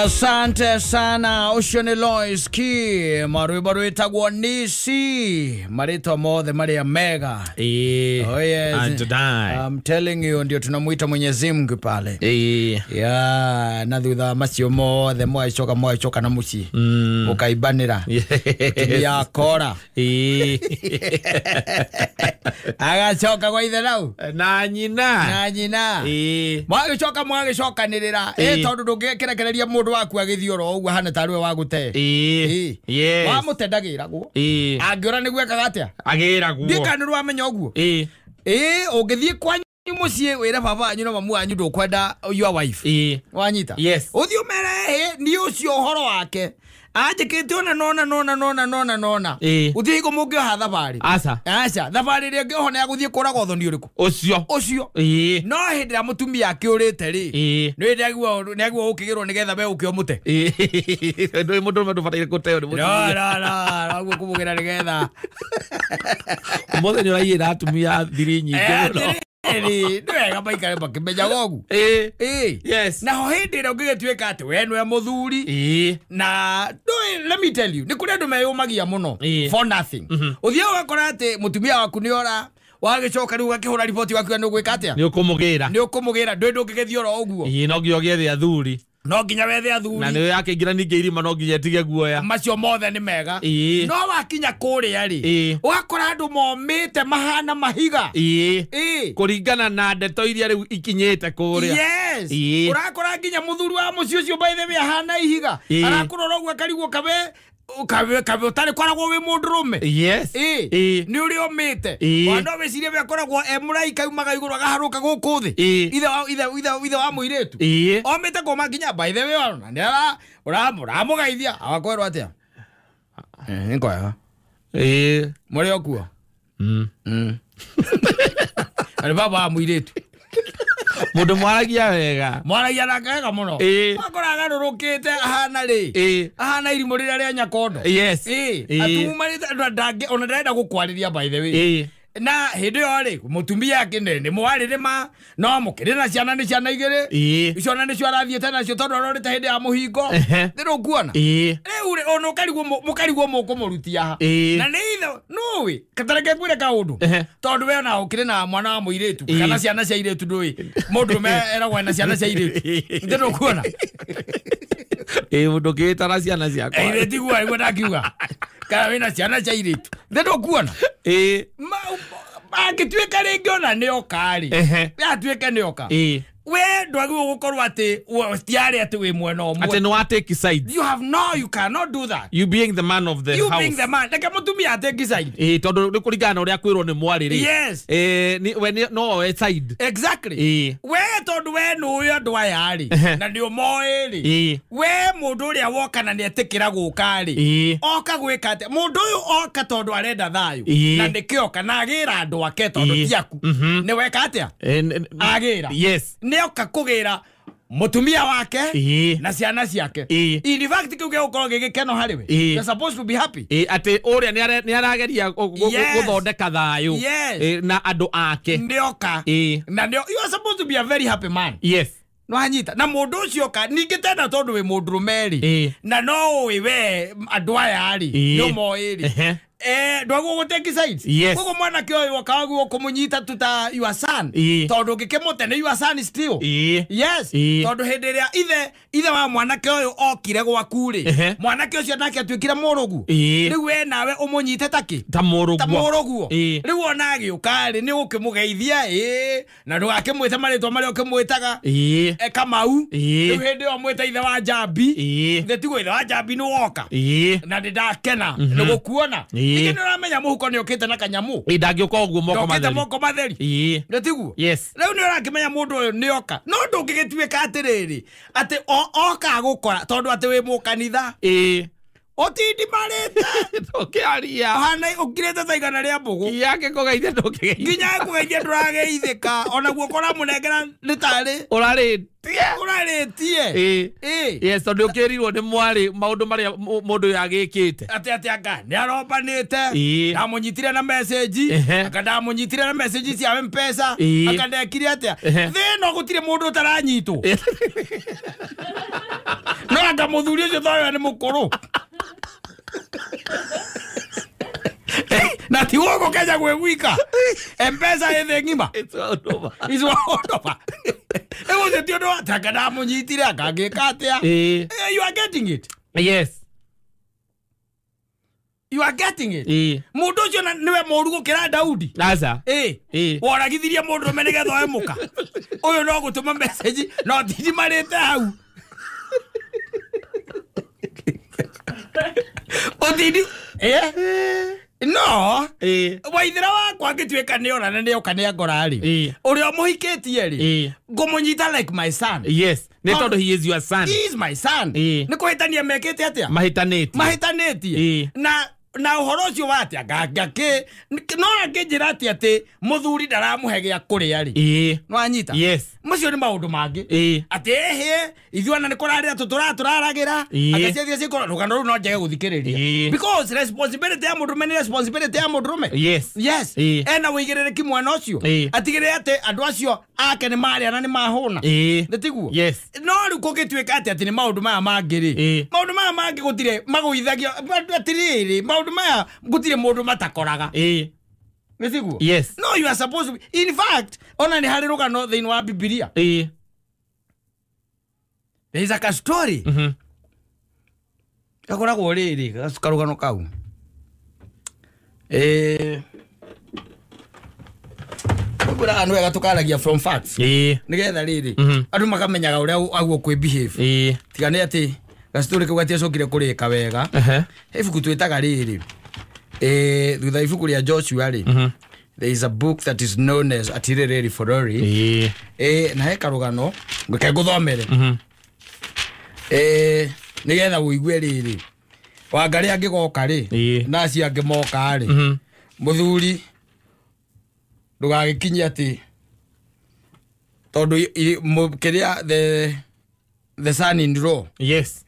Asante sana Ocean Lois ki maru itagwo nisi marito mothe Maria mega. Oh yes. And die. I'm telling you ndio tunamuita Mwenyezi Mungu pale. Yeah, na thutha macio mothe mwachoka na muci. Ukaibanira. Ya kora. Agachoka kwa ithe rau. Na nyina. Mwagicoka nirira. Tondu ndungikerekereria mundu waku agithioro uguo hana tarwe wa gute. Yes. Wa mutendagiragwo. Angiora niguo kagatia. Agiragwo. Ndikanirwo amenya uguo. Ungithie kwanyu mucie wira baba anyu no mamu anyu ndukwenda your wife. Wanyita. Yes. Uthio mere ni ucio horo wake. Ajikite ona nona. Uthie ko mugio ha thabari. Aca thabari ri ngio hone aguthie kuraga uthoni uriku. Ucio. No hindira mutumia akiurite ri. No ndeguo ukigirwo nigetha be ukio mute. Ndo mundu mendubataire kuteo ni mutumia. No aguo kumugira nigetha. Mothe ni uraiyira atumia thiri nyingi. Ndwega baikare bakimenya gogu. Yes. Na ho hindira ungigituika ati we nwe muthuri. Na let me tell you, ni kuri andu meyumagia muno for nothing. Uthie wakora ati mutumia waku ni ora wagicoka riu gakihura report waku ni gwika atia? Ni ukumugira ndwe ngigithiora uguo. No ngio gethe athuri. No nginya wethe athuri. Na niwe akingira ninge irima no nginya tige guoya. Macio mothe ni mega. No wakinya kuria ri. Wakora andu momite mahana mahiga. Kuringana na ndeto iria riu ikinyete kuria. Yes. Urakora nginya muthuri wa mucio cio by the way hana ihiga. Arakurora uguo karigwo kabe utari kwaragwo wi mundurume. Yes. Ni uri omite. Wando wecirie be akoragwo emuraika umaga iguru agaharuka guku thi. Ithe wa muiretu. Omite koma nginya by the way ona. Ndera uramugaithia agakwerwo atia. Nkoya. Muri okuo. Ari baba muiretu. Mundu mwaragia wega. Mwaragia wega muno. Akoraga rurukite ahana ri. Ahana irimu riria ria nyakondo. Yes. Atumarite ndange ona ndenda gukwariria by the way. Na hindi yo ri mutumia kinene mwaririma no mukire na ciana ni ciana igiri. Icio na nicio arathiete nacio tondu arorite hindi ya muhingo. Ndiru kuona. Riu ono mukarigwo mukumurutia ha. Na ni itho no we katareke kwire kaundu. Tondu we ona ukire na mwana wa muiretu kana ciana cia iretu ndui. Mundu me eragwa na ciana cia iretu. Ndiru kuona. Mundu kitara ciana ciakwa. Iretu gwa igwa ndakiuga. Kana wina ciana cia iretu. Ndiru kuona. Agituika ringi ona ni okari. Atuike ni oka. We ndwagiwo gukorwo ati tiari ati we mwena omwe. Ati no take side. You cannot do that. You being the man of the house. You being the man. Like mutumia take side. Tondu ni kuringana uria kwirwo ni mwari ri. Yes. No side. Exactly. We tondu we no yo ndwaya ri. Na ndio moe ri. We mundu uria woka na ni etikira guka ri. Oka gwika ati mundu uyu oka tondu arenda thayu. Na ndikioka na agira andu ake tondu tiaku. Ni weka atia? Agira. Yes. Neoka kugira mutumia wake na ciana ciake. In fact kiuge ukorwo gigikeno hariwe. You're supposed to be happy. Ati uria ni arageria guthondeka thayu na andu ake. Neoka. Na you are supposed to be a very happy man. Yes. No hanyita na mundu ucio ka ningitenda tondu we mundurumeri na no we andu aya ari no moiri ndwago guteki sides kuko mwana kyo wakagu kumunyita tuta your son tondu ngikemute ni your son still. Yes. Tondu hindiria ithe wa mwana kyo okire gwaku ri mwana kyo cio nake atwikire murugu riu we nawe umunyite taki ta murugu riu ona agiuka ri ni ukimugeithia na ndugakimwite maritwa mari ukimwitaga Kamau riu hindi yo mwita ithe wa Jambi ndetigo ithe wa Jambi ni woka na ndakena ni gukuona. Ikino ramenya muhuko ni okite na kanyamu. Ndangioka uguo moko matheri. Ndetigo. Yes. Riu ni urakimenya mundu uyu ni oka. No ndungigituika atiriri. Ati oka gukora tondu ati we mukanitha. Otindi marete. Ndokiaria. Hana ukirete taigana ria mbugu. Yake kugeithia ndokigeithia. Nginya kugeithia ndurageithika. Ona guokora munengera nitari. Uraritie. Yes, tondu ukirirwo ni mwari maundu maria mundu yagikite. Ati anga ni arobanite. Ndamunyitire na message. Akanda munyitire na message cia M-Pesa. Akanda ekire atia. Thino gutire mundu utaranyitwo. No anga muthuri ucio thoyo ni mukuru na ti wogo Kenya gwika M-Pesa ethe ngima It's all over. Ewo se tio ndo takada munyitire akagika atia. You are getting it. Yes. You are getting it. Mundu ucio niwe moru gukira Daudi. Aza. Woragithirie mundu menege thoe muka. Uyu no gutuma message no tiji marite hau. Otidi no waithira wakwa ngituika ni ona ne okane ngorari uri omuhikitie ri ngumunyita like my son. Yes, ne tondu he is your son. He is my son. Ni kuhitania mekete atia mahitaneti na uhoro ucio wate ngake no angejira ati muthuri ndaramuhe gya kuria ri no anyita. Yes, mucio ni maundu mangi ati ithuana ni kurarira turaragira akacia cia rugano ru no njege guthikiriria because responsibility ya mundu meni responsibility ya mundu rume. Yes ena wigirire mwena ucio atigire ati andu acio ake ni mari ana ni mahuna ndetiguo. Yes, no ru kugituika ati ni maundu maya mangiri maundu maya mangi gutire maguithagio atiriri maundu maya gutire mundu matakoraga ndetiguo. Yes, no you are supposed to be. In fact ona ni hari rugano thiini wa Biblia there is a story gakoragwo riri karugano kau Kura anu ega tukaragia from facts nigetha riri andu makamenyaga uria aguo kwi behave tigane ati gastori kau gatia cokire kurika wega ibuku twitaga riri thutha ibuku ria Joshua ri there is a book that is known as Atiriri Forori na he karugano ngeke guthomere nigetha uigue riri wangari angigoka ri na aci angimoka ri muthuri ndugagikinye ati tondu kiria the son in law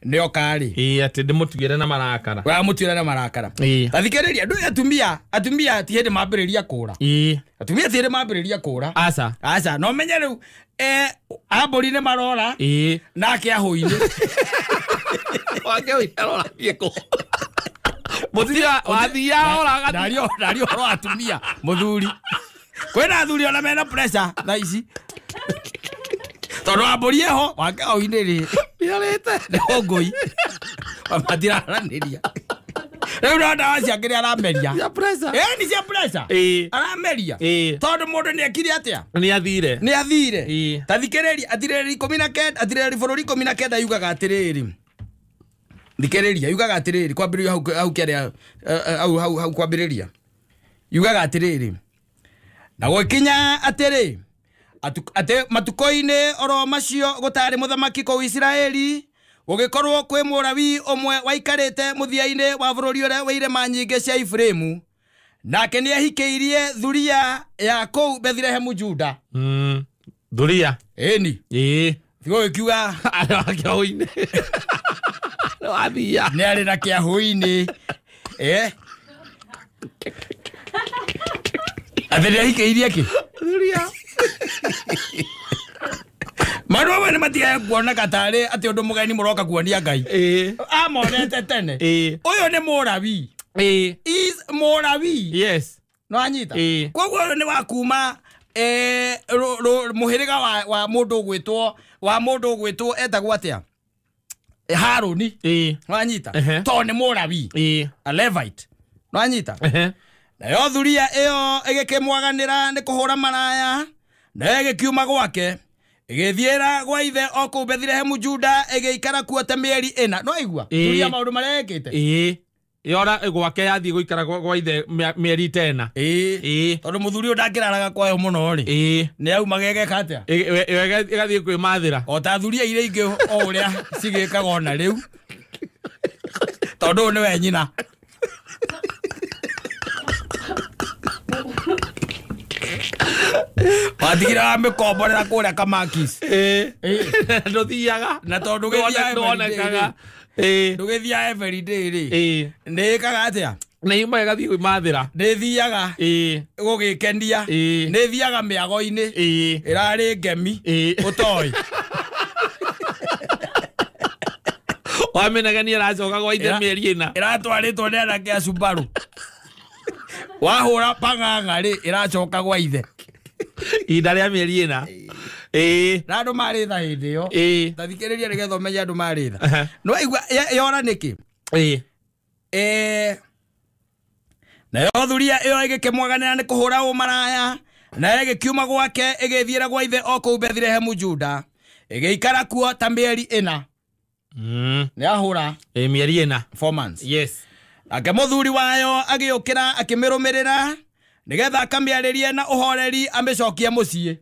nio kari ati ndimutugire na marakara wa mutire na marakara athikiriria ndu atumia ti hindi mambiriria kura atumia ti hindi mambiriria kura aca no menye riu amburi ni marora nake ahuini wake uirora gieko muthia wathia ora dario ro atumia muthuri kwena athuri ona mena pressure tha ici tondu amburi eho wake ahuini ri niorite ngoi matiraraniria riu no ndawa ciake arameria ni cia pressure arameria tondu mundu ni ekire atia ni athire tathikiriria Atiriri 19 Atiriri Forori 19 yugaga atiriri thikiriria yugaga atiriri kwambiriria hau kiaria hau kwambiriria yugaga atiriri na gwikinya atiri ate matukoine oro macio gutari muthamaki ko Israeli gugikorwo kwi murawi omwe waikarite muthiaine wa bururi ure wa irema nyinge cia Ifraimu nake ni ahikeirie thuria ya kou Bethlehem Juda thuria eni thigo kiuga akiahuine wathia ni ari na kiahuini athiri ahikeirie ki thuria Maro wene matia kuona katare ati undu mugeni muroka kuonia Ngai amonete tene uyo ni murawi is murawi no anyita koguo ni wakuma muhiriga wa mundu gwitwo etagwo atia Haruni no anyita to ni murawi a Levite no anyita na yo thuria iyo igikimwaganira ni kuhura maraya na igikiuma gwake igithiera gwa ithe oku Bethlehem Juda igiikara kuo ta mieri ina no igua thuria maundu marekite yora gwake yathie guikara gwa ithe mieri 10 tondu muthuri uyu ndangiraraga kwayo muno ri ni au magegeka atia igathie kwimathira o ta thuria ire ingi o uria cigikaga ona riu tondu ni we nyina wathira wa mikomborera kuria Kamakis nduthiaga na tondu githia every day ri ni kaga atia ni ima gathie kwimathira ni thiaga gugikenia ni thiaga miago-ini irari ngemi utoi Wamenagania racoka gwa ithe mĩeri ĩna. Ĩratwarĩtwo nĩ anake a Subaru. Wahũra pang'ang'a rĩ ĩracoka gwa ithe. Ihinda rĩa mĩeri ĩna. Na andũ marĩ tha hĩndĩ ĩyo. Tathikĩrĩria nĩgetha ũmenye andũ marĩ tha. No igua yora nĩkĩ? Na yothuria ĩyo ĩgĩkĩmwaganĩra nĩ kũhũra ũmaraya. Na ĩgĩkiuma gwake ĩgĩthiĩra gwa ithe o kũu Bethlehem Juda. Ĩgĩikara kuo ta mĩeri ĩna. Nĩ ahũra. Mĩeri ĩna. 4 months. Yes. Ake mũthuri wayo agĩũkĩra akĩmĩrũmĩrĩra nĩgetha akamĩarĩrie na ũhoreri amĩcokie mũciĩ.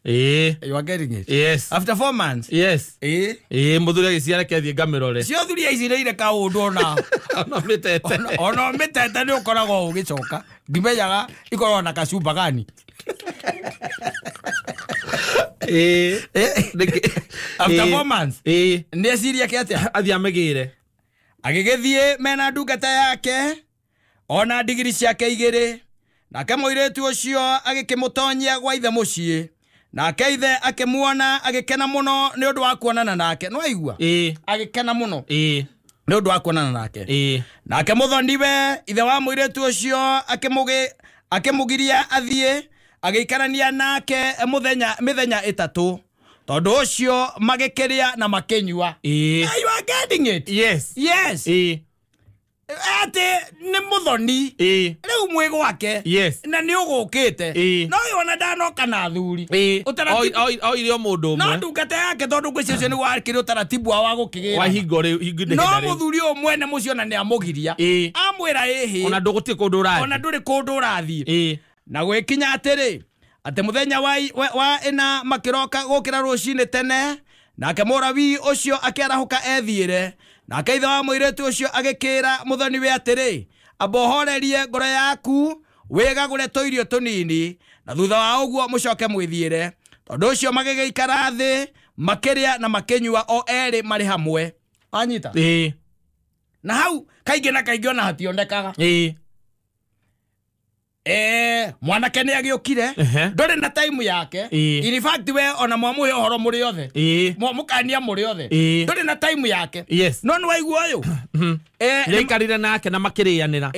You are getting it? Yes. After 4 months? Yes. Mũthuri agĩciara kĩathiĩ ngamĩrore. Cio thuri icirĩire kaũndũ ona. Ona mĩtete. Ona mĩtete nĩ ũkoragwo ũgĩcoka. Ndimenyaga ikoragwo na kacumba gani. After 4 months? Nĩ eciria kĩ atĩa? Athiĩ amĩgĩre. Agĩgĩthiĩ mena ndungata yake ona ndigiri ciake igĩrĩ. Nake mũirĩtu ũcio agĩkĩmũtonyia gwa ithe mũciĩ. Nake ithe akĩmuona agĩkena mũno nĩ ũndũ wa kuonana nake. No aigua? Agĩkena mũno. Nĩ ũndũ wa kuonana nake. Nake mũthoni-we ithe wa mũirĩtu ũcio akĩmũgiria athiĩ agĩikarania nake mĩthenya ĩtatũ. Tondũ ũcio magĩkĩrĩa na makĩnyua. You are getting it? Yes. Yes. Ate nĩ mũthoni. Rĩu mwĩ gwake. Yes. Na nĩ ũgũkĩte. No yona ndanoka na thuri. Oire o mũndũ ũmwe. No ndungata yake tondũ ngwĩciria ũcio nĩ wakĩrĩ ũtaratibu wa gũkĩgĩra. Wa hingo rĩu. No mũthuri ũyũ mwene mũciĩ ona nĩ amũgiria. Amwĩra ĩhĩ. Ona ndũgũtirĩ kũndũ ũrathiĩ. Ona ndũrĩ kũndũ ũrathiĩ. Na gwĩkinya atĩrĩ. Atĩ mũthenya wa ĩna makĩroka gũkĩra rũcinĩ tene. Nake mũrawi ũcio akĩarahũka ethiĩre. Nake ithe wa mũirĩtu ũcio agĩkĩra mũthoni-we atĩrĩ, amba ũhorerie ngoro yaku wĩgagũre tũirio tũnini na thutha wa ũguo mũcoke mwĩthiĩre. Tondũ ũcio magĩgĩikara thĩ makĩrĩa na makĩnyua o erĩ marĩ hamwe. Wanyita? Na hau kaingĩ na kaingĩ ona hationekaga. Mwanake nĩ agĩũkire ndũrĩ na time yake. In fact we ona mwamũhe ũhoro mũrĩ othe mũkania mũrĩ othe ndũrĩ na time yake. No nĩ waigua ũyũ nĩaikarire nake na makĩrĩanĩra.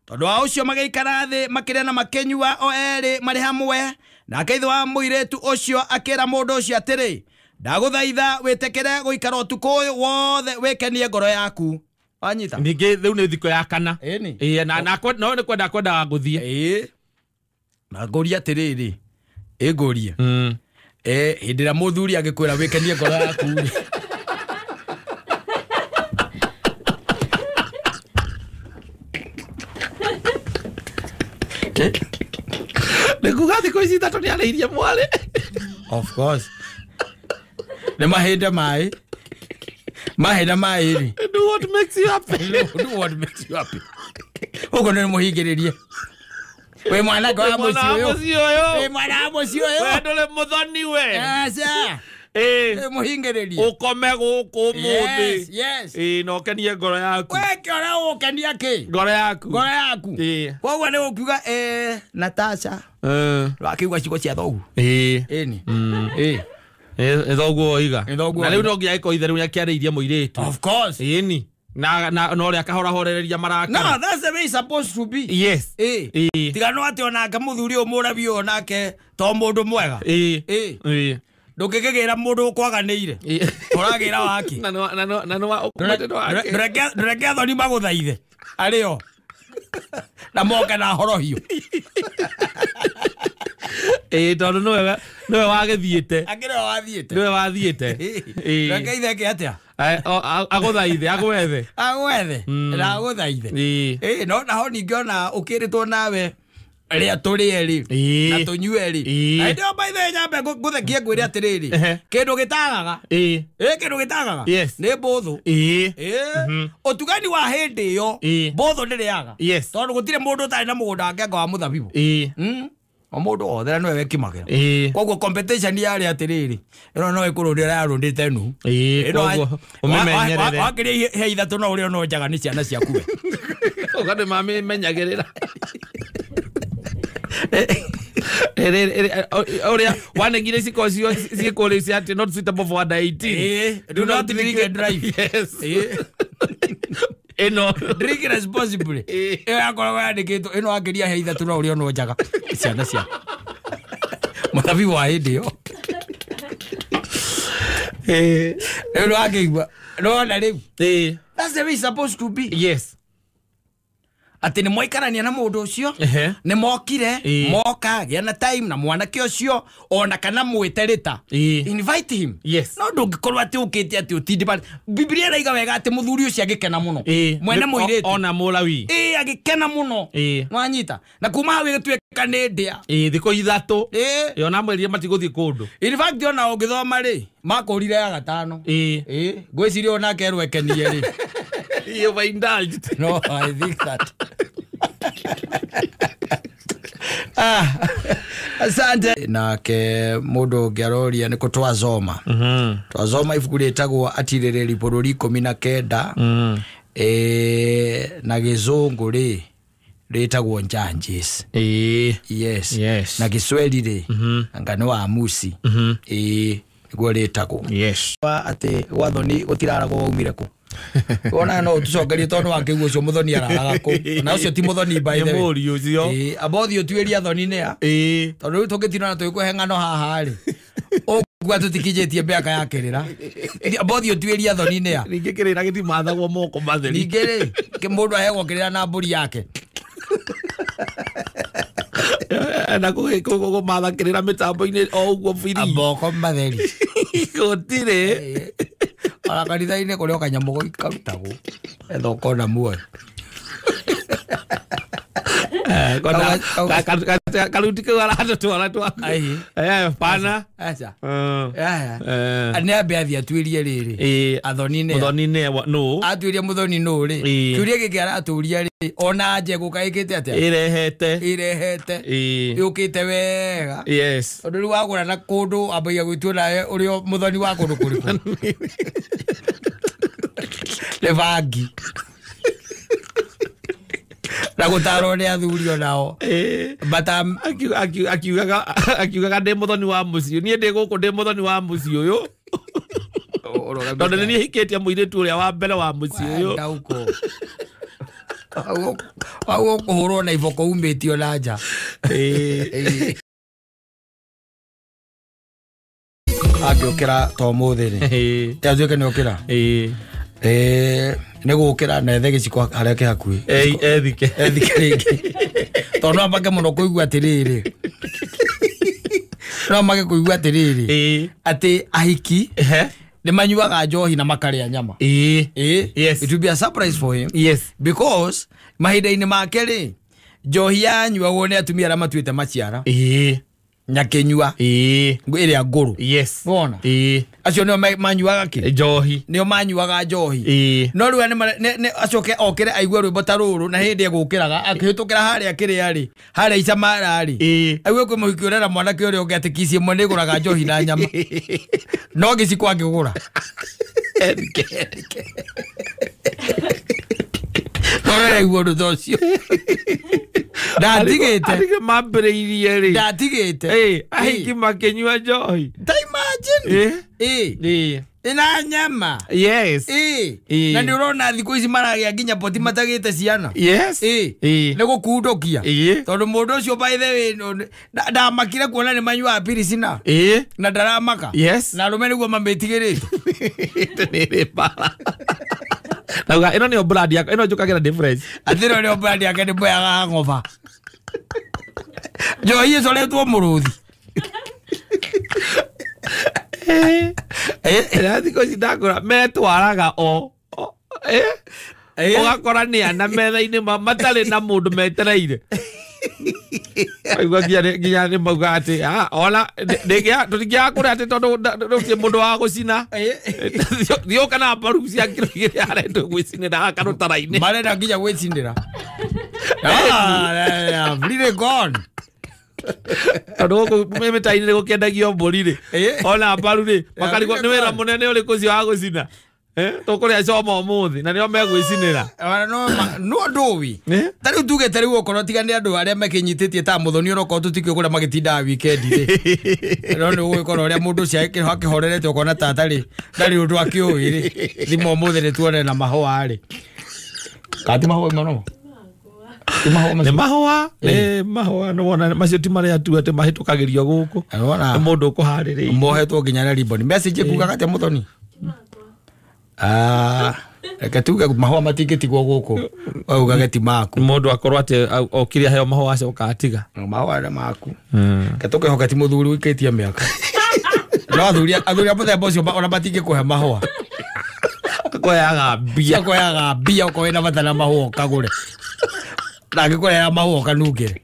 Tondũ wa ũcio magĩikara thĩ makĩrĩa na makĩnyua o erĩ marĩ hamwe. Nake ithe wa mũirĩtu ũcio akĩra mũndũ ũcio atĩrĩ, ndagũthaitha wĩtĩkĩre gũikara ũtukũ ũyũ wothe wĩkenie ngoro yaku. Wanyita? Ningĩ rĩu nĩ thikũ ya kana. Na no nĩ kwendaga gũthiĩ. Na ngũria atĩrĩrĩ. Ngũria. Hĩndĩ ĩrĩa mũthuri agĩkwĩra wĩkenie ngoro yaku. Nĩ kuga thikũ ici ithatũ nĩ arĩirie mwarĩ. Of course. Nĩ mahĩnda maĩ. Mahĩnda maĩ rĩ. Do what makes you happy. Do what makes you happy. Ũguo nĩ mũhingĩrĩrie. We mwanake wa mũciĩ ũyũ. We mwana wa mũciĩ ũyũ. We ndũrĩ mũthoni we. Aca. Mũhingĩrĩrie. Ũkome gũkũ mũthĩ. Yes. Na ũkenie ngoro yaku. We kĩora ũkenia kĩ? Ngoro yaku. Ngoro yaku. Koguo nĩ ũkiuga Natasha. Rakĩuga ciugo cia thogu. Ĩni. Thoguo oiga. Na rĩu no nginya gĩko ithe rĩu nĩakĩarĩirie mũirĩtu. Of course. Ĩni. Na ũrĩa akahorahorereria marakara. No, that's the way it's supposed to be. Yes. Tiga no atĩ onake mũthuri ũyũ mũrabi ũyũ nake to mũndũ mwega. Ndũngĩgĩgĩra mũndũ ũkwaganĩire. Ũragĩra waki. Ndũreke athoni magũthaithe. Arĩo. Na moke na horohio. Tondũ nĩwe wagĩthiĩte. Akĩrĩ wathiĩte. Nĩwe wathiĩte. Reke ithe kĩ atĩa? Agũthaithe, agwethe. Agwethe. Na agũthaithe. No naho ningĩ ona ũkĩrĩtwo nawe rĩa tũrĩe rĩ na tũnyue rĩ. Ndio by the way nyambe ngũthekie ngwĩre atĩrĩrĩ. Kĩndũ gĩtagaga. Kĩndũ gĩtagaga. Nĩ mbũthũ. Ũtugani wa hĩndĩ ĩyo mbũthũ ndĩrĩaga. Tondũ gũtirĩ mũndũ ũtarĩ na mũgũnda wake wa mũthabibũ. O mũndũ othe nĩwe wekimagĩra. Koguo competition yarĩ atĩrĩrĩ. Ĩno no ĩkũrũndĩra yarũndĩte nu. Koguo ũmĩmenyerere. Wakĩrĩa he ithatũ no ũrĩa no njaga nĩ ciana ciaku we. Ũgandĩ mamĩmenyagĩrĩra. Oria wanengire sikosio sikolesi ati not suitable for under 18. Do not drink and drive. Yes. Eno drink responsibly. Akora yandikitwo ino angeria he ithatu no uri ono njaga. Ciana cia. Matabi wa indio. Eno angeigwa. No na riu. That's the way it's supposed to be. Yes. Ati ni moikarania na mundu ucio ni mokire moka gena time na mwanake ucio ona kana mwiterita invite him. Yes. No ndungikorwa ati ukite ati utindi bali Biblia raiga wega ati muthuri ucio agikena muno mwene muirite ona mulawi agikena muno nwanyita na kuma hawe gitweka ni ndia thiko ithatu yona mweririe matiguthi kundu. In fact ona ungithoma ri makorire ya gatano ngwiciria ona kerwe ekenie ri you've indulged. No, I think that. Asante. Nake mundu ngiaroria ni kutwazoma. Twazoma ibuku ritagwo Atirĩrĩri bũrũri 19 na gĩzungu ri ritagwo Judges. Yes. Na Kiswahili ri ngano wa Musi. Niguo ritagwo. Yes. Ati wathoni gutiraragwo umire ku. Ona no tucokerie tondu wakiguo ucio muthoni araraga ku na ucio ti muthoni by the way muri ucio abothi utweria thoni ne tondu riu tungitina na twikuhe ngano haha ri ogwa tutikijetie mbeka yakirira abothi utweria thoni ne ninge kirira giti mathagwo moko matheri ninge ri kimundu ahegwo kirira na mburi yake na ko matha kirira mitambo-ini o uguo firi aboko matheri gutire ala kanitha-ini kuria kanyamu goikarutagwo ethoko na muoyo karuti ke wala twala twa pana acha ane abeathia twirie riri athoni ne no atwirie muthoni no ri turie gikiara aturia ri ona nje gukaikite atia irehete yukite wega. Yes. Tondu ri wagura na kundu ambagia gwitwo nawe urio muthoni wa kundu kuriku levangi na gutaro ni athuri onao bata akiugaga ndi muthoni wa mucio nie ndi guku ndi muthoni wa mucio uyu tondu ni hikitie muiritu uria wa mbere wa mucio uyu dauko au kuhurwo na iboko umetio na nja agiukira to muthiri tiazuike ni ukira ni gukira na ethe giciko haria ki hakui ethike ringi tondu ambake muno kuigua atiriri no make kuigua atiriri ati ahiki ni manyuaga njohi na makaria nyama. Yes. It will be a surprise for him. Yes. Because mahinda-ini make ri njohi yanyuagwo ni atumia aria matuite maciara nyakenyua iria nguru. Yes. Wona acio nio manyuaga ki njohi nio manyuaga njohi no riu ni acoke okire aigwe rwimbo ta ruru na hindi egukiraga akihitukira haria kiria ri haria icamara ri aigwe kwi muhiki urera mwanake uria ungi atikicie mwe niguraga njohi na nyama no giciko angigura Ora igwo ndocio ndatigite arige mambiriirie ri ndatigite ahiki makenyua njohi imagine ina nyama. Yes. Na ni urona thiku ici maragia nginya poti matagite ciana. Yes. Ni gukundukia tondu mundu ucio by the way ndamakire kuona ni manyua piricina na ndaramaka. Yes. Na rume niguo mametigirite nere pala nauga ino ni brand yako ino njukagira difference athiro ni brand yake ni boyaga ngova njohi icio retwo muruthi thiko ici ndakora metwaraga ugakora ni ana metha-ini matari na mundu metereire aigua nginya ni mauga ati ona tutingiaga kuria ati tondu rutie mundu wa gucina thiuka na mbaru cia kiro igiri arenda gwicinira akarutara-ini marenda nginya gwicinira really gone tondu guku mimita-ini ni gukiendagio mburi ri ona mbaru ri makarigwo ni wira munene uriku ucio wa gucina Tukuria coma umuthi na nio megwicinira. No ndowi. Tari utuge tari gukoro tigane andu aria makinyititie ta muthoni oroko tutikio kura magitinda weekend ri. No ni gukoro aria mundu cia akihorerete ukona tatari ndari undu akiui ri. Thimo umuthi ni tuone na mahua ri. Kati mahua mano. Ni mahua no wona macio ti maria tu ate mahitukagirio guku. Ni mundu kuhariria. Mohetwo nginya na ribbon. Message kuga kati muthoni. Katuga mahua matingitigwo guku. Auga geti maku. Mundu akorwo ate okiria heo mahua acio katiga. Mahua na maku. Katuke hokati muthuri wikitie miaka. No athuri muthemba ucio ona matingikuhe mahua. Koyaga bia ko ina batana mahua kagure. Nagikoya mahua kanugire.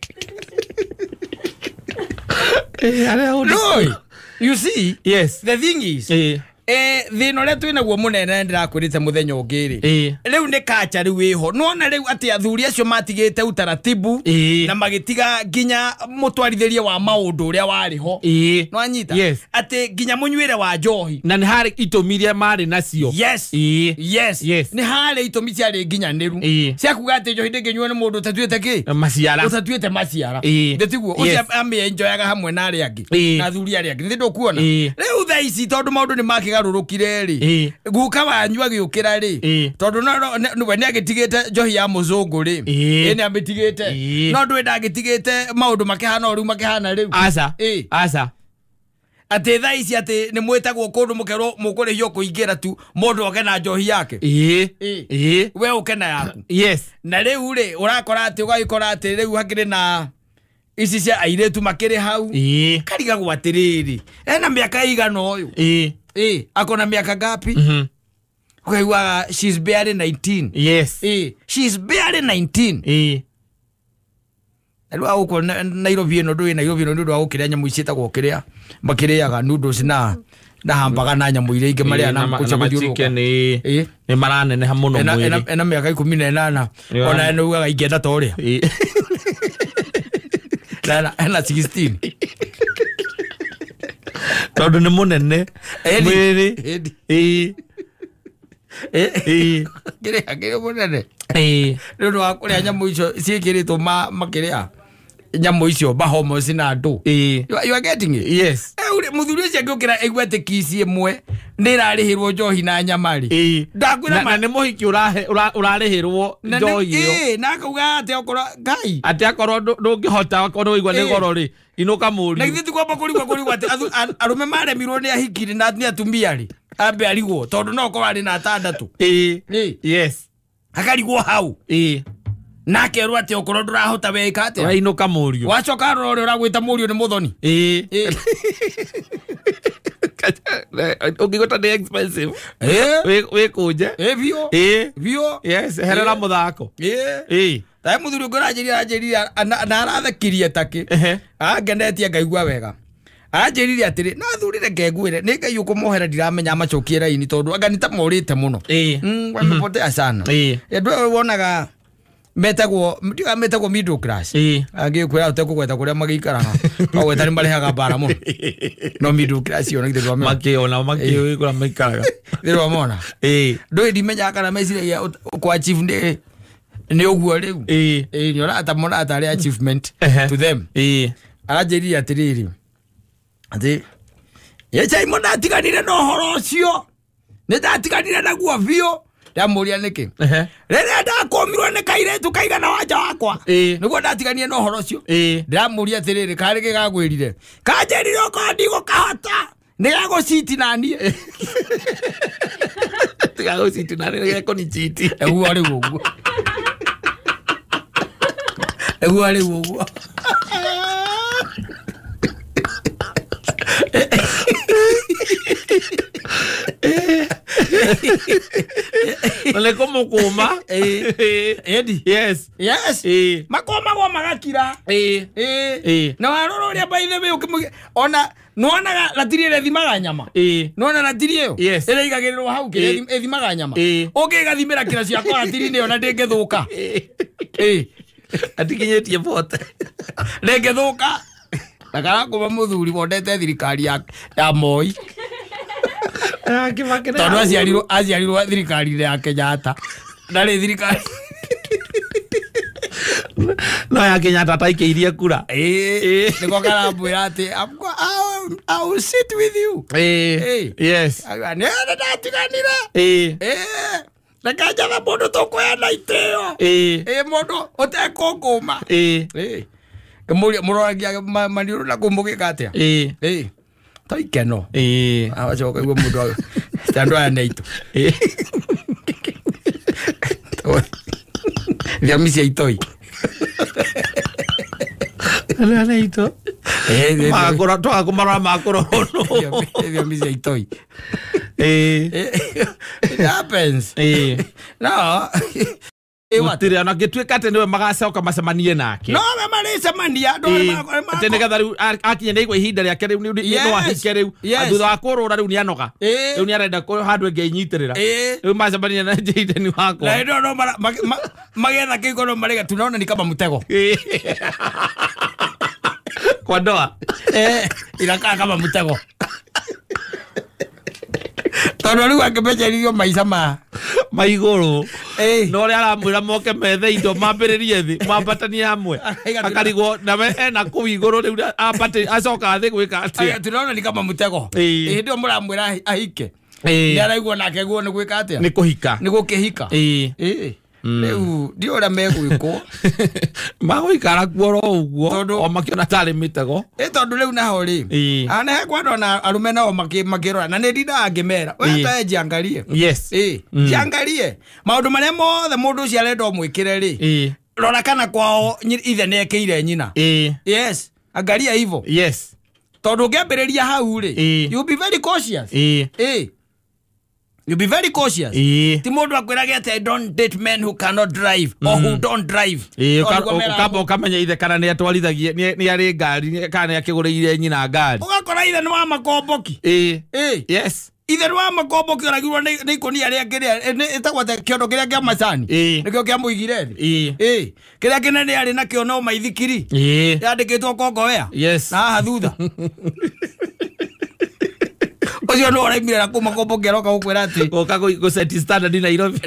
No, you see, yes, the thing is, thino le twina guo munene ndirakwirite muthenya ungiri. Riu ni kacha riu iho. Nona riu ati athuri acio matigite utaratibu na magitiga ginya mutwarithirie wa maundu uria wariho. No anyita. Ati ginya munywire wa njohi. Na ni hari itomiria mari nacio. Yes. Ni hari itomi ciari ginya niru. Cia kuga ati njohi ndinginywa ni mundu tatuite ki? Maciara. Utatuite maciara. Ndetiguo ucia ame enjoyaga hamwe na ari angi. Na athuri ari angi. Ndindo kuona. Riu tha ici tondu maundu ni makigarurukire ri. Guka wanyua giukira ri. Tondu no we ni agitigite njohi ya muzungu ri. Ni abitigite. No ndwe ndagitigite maundu makihana riu makihana riu. Asa. Ate tha ici ate ni mwetagwo kundu mukero mukurihio kuingira tu mundu okena njohi yake. We ukena yaku. Na riu ri urakora ati ugagikora ati riu hakiri na ici cia airetu makiri hau. Kariga gwatiriri. Ena miaka igano uyu. Akona miaka gapi? Ukaigua she's barely 19. She's barely 19. Elu auko Nairobi eno ndu aukiria nyamu icita gukiria makiriaga noodles na hambaga na nyamu ile inge maria na kuchamudiuruka. Ni maranene ha muno mwiri. Ena miaka 18 ona eno uga ingenda ta uria. Ena 16. Tondu ni munene mwiri. Kire munene. Ndu wakuria nyamu icio ciikiritwo makiria nyamu icio bahomo sina ndu. You are getting it? Yes. Uri muthuri ucio ngukira egwete kisi imwe ndirarihirwo njohi na nyamari. Ndakwira na ni muhiki urarihirwo njohi iyo. Na kuga ati okora ngai. Ati akorwo ndungihota akorwo igwa ni goro ri. Inuka muri. Na githiti kwamba kurigwa ati arume maremirwo ni ahikiri na ni atumia ri. Ambe arigwo tondu no ko ari na atandatu. Yes. Akarigwo hau. Nake ru ati okorwo ndurahota weka ati. Wainuka murio. Wacoka rore uragwita murio ni muthoni. Ungigota ni expensive. We kuje. Vio. Yes, herera muthako. Tai muthuri ngurajiria na arathakirie take. Angenetie ngaigua wega. Ajiriri atiri na thurire ngegwire ni ngai ukumuhera ndiramenya amacokie raini tondu anga nitamorite muno. Wamepotea sana. Ndu wonaga metagwo middle class. Angikwira utekugweta kuria magikaraga. Bagweta ni marehaga bara muno. No middle class yo nigide rwa makio ikura maikaraga. Ndirwa mona. Ndu ndimenya kana mecire kwa chief ni uguo riu. Ni ora atamona atari achievement to them. Ajiriri atiriri ati yecha imona atiganire no horo cio ni ndatiganire naguo bio ndamuria niki rere ndakomirwo ni kairetu kaigana wanja wakwa niguo ndatiganire no horo cio ndamuria atiriri karige gagwirire kanjerire ko ndigo kahota ni gago citi nani tigago citi nani geko ni citi eguo ari gugu Ole como kuma. Edi. Yes. Makoma go magakira. Na waroro ria by the way ukimuge ona nona latirie thimaga nyama. Nona latirie. Ere igagirirwo hau ke thimaga nyama. Oke gathimira kira cia kwa latiri ne ona ndengithuka. Atikinyetie bote. Ndengithuka. Ndakara kuba muthuri wondete thirikari ya Moi. tondu aciarirwo thirikari ya Kenyatta ndari thirikari no ya Kenyatta taikeirie kura niko karambwira ati I will sit with you yes ne ndatiganire reka njatha mundu tukwenda itio mundu utekunguma muroragia maniuru na kumugika atia toikeno awacoka igua mundu andu aya neitu thiomi cia itoi neito makura twakumara makura thiomi cia itoi it happens no Gutire ona gituika ati niwe magacoka macemanie nake no we maricemania ati nigetha riu akinya ndigwa ihinda riake riu no ahike riu thutha wa kurura riu nianoga riu niarenda handwe ngeinyitirira riu macemania na Jaden wakwa na no magetha kikono marega tunaona ni kama mtego kwa ndoa inakaa kama mtego tondu riu angimeceririo maica maiguru no ria aramwira moke methe indo mambiririe thi mambatanie hamwe akarigwo nawe ena kuu iguru riu acoka thi gwika atia tunaona ni kama mtego ndio muramwira ahike ni araigwo nake guo ni gwika atia ni kuhika ni gukihika riu ndio ria megwikwo magwikara kuoro uguo o makiona tari mitego tondu riu naho ri ane kwandona arume nao makirora na ndinda angimera we ta jiangalie jiangalie maundu maria mothe mundu ucio arenda mwikire ri rora kana kwao ithe nekeire nyina yes angalia hivyo tondu ngiambiriria hau ri you be very cautious you be very cautious ti mundu akwirage ati don't date men who cannot drive or who don't drive ukamenya ithe kana ni atwarithagie ni ari ngari kana akiguriire nyina ngari ugakora ithe ni wa makomboki yes ithe ni wa makomboki oragirwo ni ikonia ria kiria itagwate kiondo kiria kia macani nikio kia muigire thi kiria kinene ari na kio no maithikiri yandikitwo kongowea na haha thutha ocio no araimire na kuma kombo ngeroka gukwira ati goka go set standard Nairobi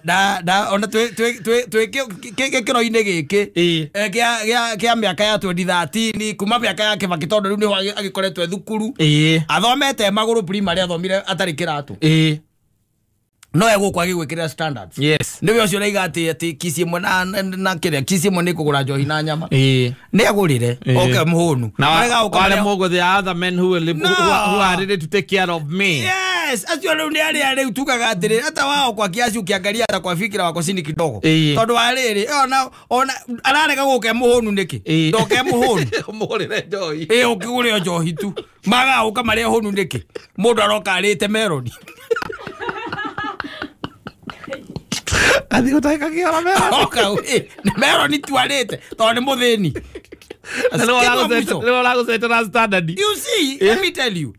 da ona twe kiro-ini giki kia miaka ya 2013 kuma miaka yake Bakitondo riu ni agikoretwe thukuru athomete maguru primary athomire atari kiratu no egukwa gigwikira standards niwe ocio raiga ati kisi mwe na kiria kisi mwe ni kugura njohi na nyama ni agurire okay muhunu na wale mogo the other men who are ready to take care of me yes acio riu ni ari utukaga atiri hata wao kwa kiasi ukiangalia hata kwa fikira wako sini kidogo tondu ariri ona ararega guke muhunu niki ndoke muhunu muhurire njohi ukigure njohi tu maga ukamare hunu niki mundu aroka arite meloni athi gutaika kiora mero ni tuarete tondu ni muthini leo lago setara standard you see let me tell you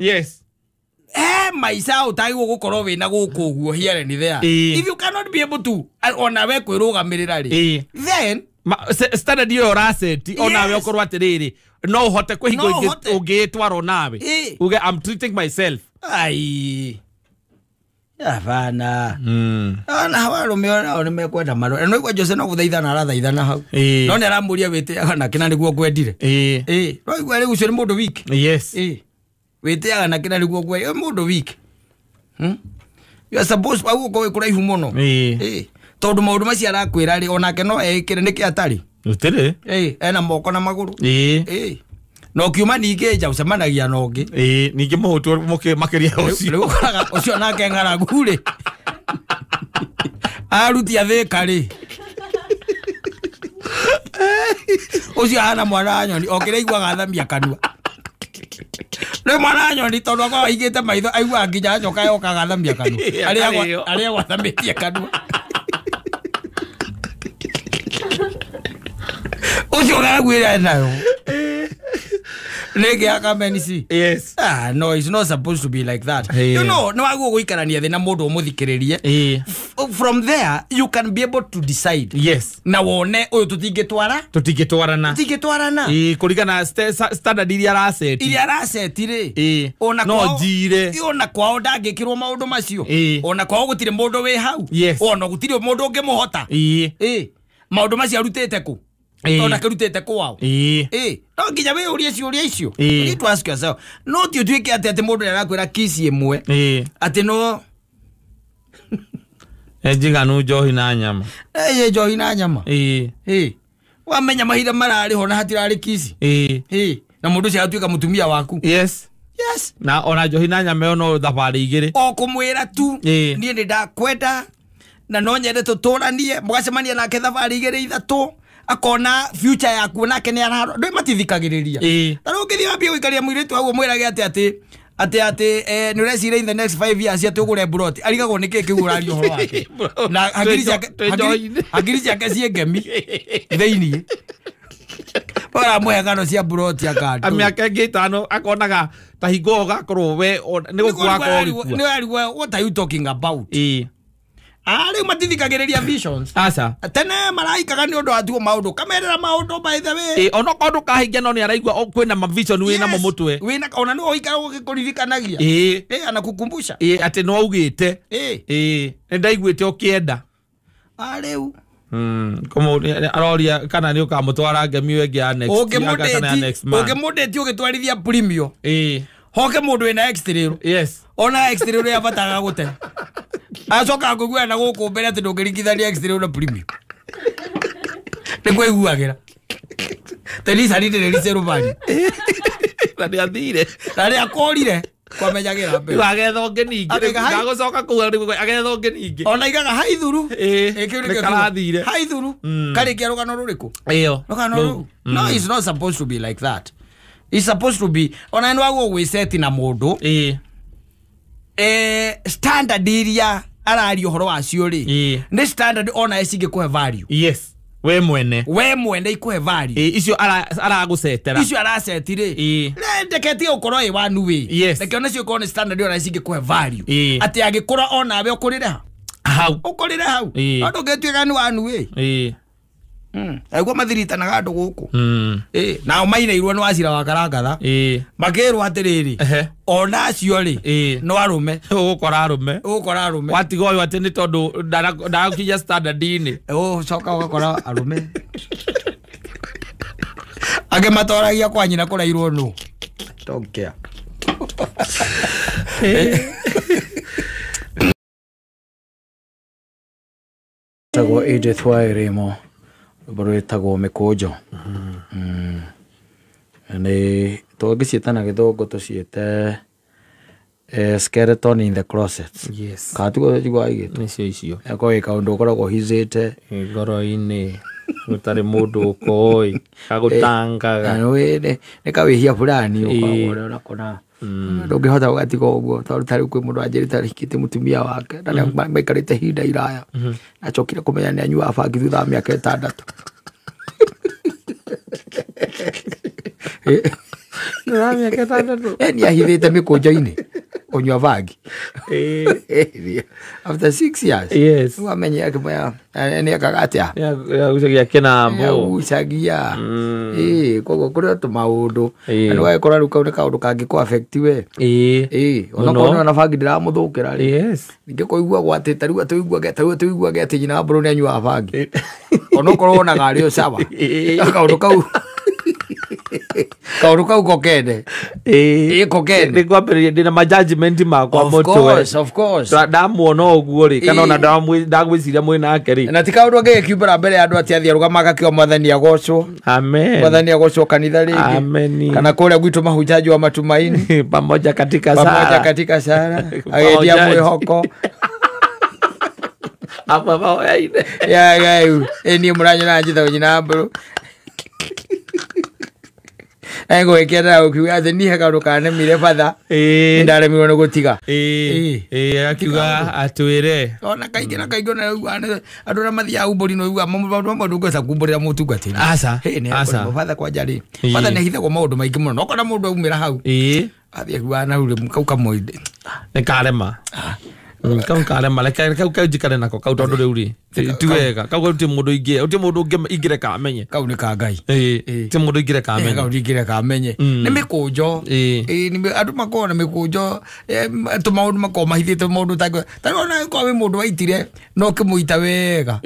maisa utagwo gukorwo wina guku uguo here ni there if you cannot be able to ona we kwirugamirira ri then standard yo raseti ona we ukorwo atiriri no hote kuhingo ungitwaro nawe uge I'm treating myself ai Avana. Ana hawaru meona one mekwenda maro. No igwa Jose no guthaithana arathaithana hau. No ni aramuria wite kana kina niguo kwendire. No igwa ri gucio ni mundu weak. Yes. Wite kana kina niguo kwendire mundu weak. You are supposed to go kuraihu muno. Tondu maundu macio arakwira ri onake no ekire niki atari. Utire. Ena moko na maguru. No kiuma ninge ja ucemanagia nongi ninge muhutu makiria ucio ukoraga ucio nake ngaragu ri aruti athika ri ucio ana mwana nyoni okire igwaga thamia kanua ni mwana nyoni tondu akwa igite maitho aigua nginya nyoka yokaga thamia kanua aria gwathamitie kanua ucio ngaraguira nayo Nege akamenisi. Yes. No, it's not supposed to be like that. You know, no agu guikarania thina mundu umuthikiririe. from there you can be able to decide. Yes. Na wone uyu tutingitwarana kurigana standard iria araseti ona no njire ona kwao ndangikirwo maundu macio ona kwao gutire mundu wi hau ona gutire mundu ungimuhota maundu macio arutete ku ona kirutete kwao no nginya we urie ciuria icio you to ask yourself no ti utwike ati mundu arakwira kisi imwe ati no njiganu njohi na nyama njohi na nyama wamenya mahira marari ho na hatirari kisi na mundu cia atuika mutumia waku. Yes na ona njohi na nyama yo no thabari igiri o kumwira tu nie ndi ndakwenda na no nyende tuturanie mugacemania nake thabari igiri ithatu akona future yaku nake ni araro ndoi matithikagiriria taro ngithia wambia gwikaria mwiritu hau mwirage ati ni urecira in the next 5 years atugure broti arigagwo niki kigura rio horo wake na hagiri ciake ciengemi theini bara mwegano cia broti akandi amiaka ngitano akonaga tahingo gakorwo we ni gukua ko ni what are you talking about ari matithikagiriria visions asa tene maraikaga ni undu atuo maundu kamerera maundu by the way ono kondu kahingia no ni araigua kwina ma vision wina mo mutwe wina ona no oika gukuririkanagia anakukumbusha ati no augite ndaiguite okienda ariu como aroria kana ni ukamutwara ngemi wengi ya next ukimudeti ugitwarithia premium hoke mundu ina exterior ona exterior ya bataga gute acoka ngugua na guku mbere ati ndungirikithania exterior na premium niguiguagira tenisa rite rubani tani athire tani akorire kwamenyagira mbe agetho ngeningi ngagucoka kuga agetho ngeningi ona igaga haithuru karathire haithuru karikia rugano ruriku rugano no it's not supposed to be like that. It's supposed to be ona no ago we set na mundu standard iria arario horo wacio ri ni standard ona ecinge kuhe value. Yes we mwene ikuhe value icio aragucetera icio arasetire ndeketi ukoro i wanu we ndeke ona cio kone standard ona ecinge kuhe value ati agikura ona abe ukurire hau ando getuika ni wanu we aigwa mathiritanaga andu guku na maineirwo ni wacira wa Karangatha makirwo atiriri ona acio ri no arume ugukora arume watiga uyu ati ni tondu ndarakinya standard ini coka ugakora arume age matoragia kwa nyina kurairwo no don't care tago Edith Wairimo baro etago Mikojo ni to gicietana githongo tociete skeleton in the closet. Yes katugo jigwa igito nicio icio eko ikaundu koragwo hizite ngoro-ini gutari mundu ukoi agutangaga ni kawihia fulani ukagora nakona ndungihota gutiga uguo tondu tari kwi mundu anjirite arikite mutumia wake na maikarite hinda iraya acokire kumenya ni anyua bangi thutha wa miaka 6 Nami akatanda ni ahithite mikunjo-ini unywa bangi after 6 years. Yes wamenye akimya ni akagatia ya ucagia kinambo ucagia kogo kuri to maundu and why kora ruka kaundu kangi ko affect we ona kono na bangi ndiramuthukira ri ninge koigua gwatita riu atuigua gete nyina mburu ni anywa bangi ona korwo na gari o sawa kaundu kau kokende kokende ni kwambiria ndina ma judgment makwa mutwe of course ndamuona uguo ri kana ona ndagwiciria mwinake ri na tikaundu ngekiumbura mbere andu ati athia rugamaga kio mwathani agocwo amen mwathani agocwo kanitha ringi amen kana kuria gwitu mahujaji wa matumaini pamoja katika sara agedia mwihoko apa bao ya eni muranyo na njitha nyina mburu ego ekera ukiuga theni hakaru kana mire fatha ndare miro no gutiga akiuga atwire ona kaingĩ na uga andũ mathia ubori no uga maũndũ ngoca kumburira mutungatĩri asa fatha kwa jari fatha nĩ hithagwo maũndũ maingĩ mũno no kana mũndũ aumĩra hau athia kuga na ule mukauka moide nĩ karema kau kale maleka kau jikare nako kau tondu riu ri ti wega kau ti mundu ingire ka amenye kau ni ka ngai ti mundu ingire ka amenye kau ingire ka amenye ni mikunjo ni andu makona mikunjo to maundu makoma hithite maundu tagona ko we mundu waitire no kimuita wega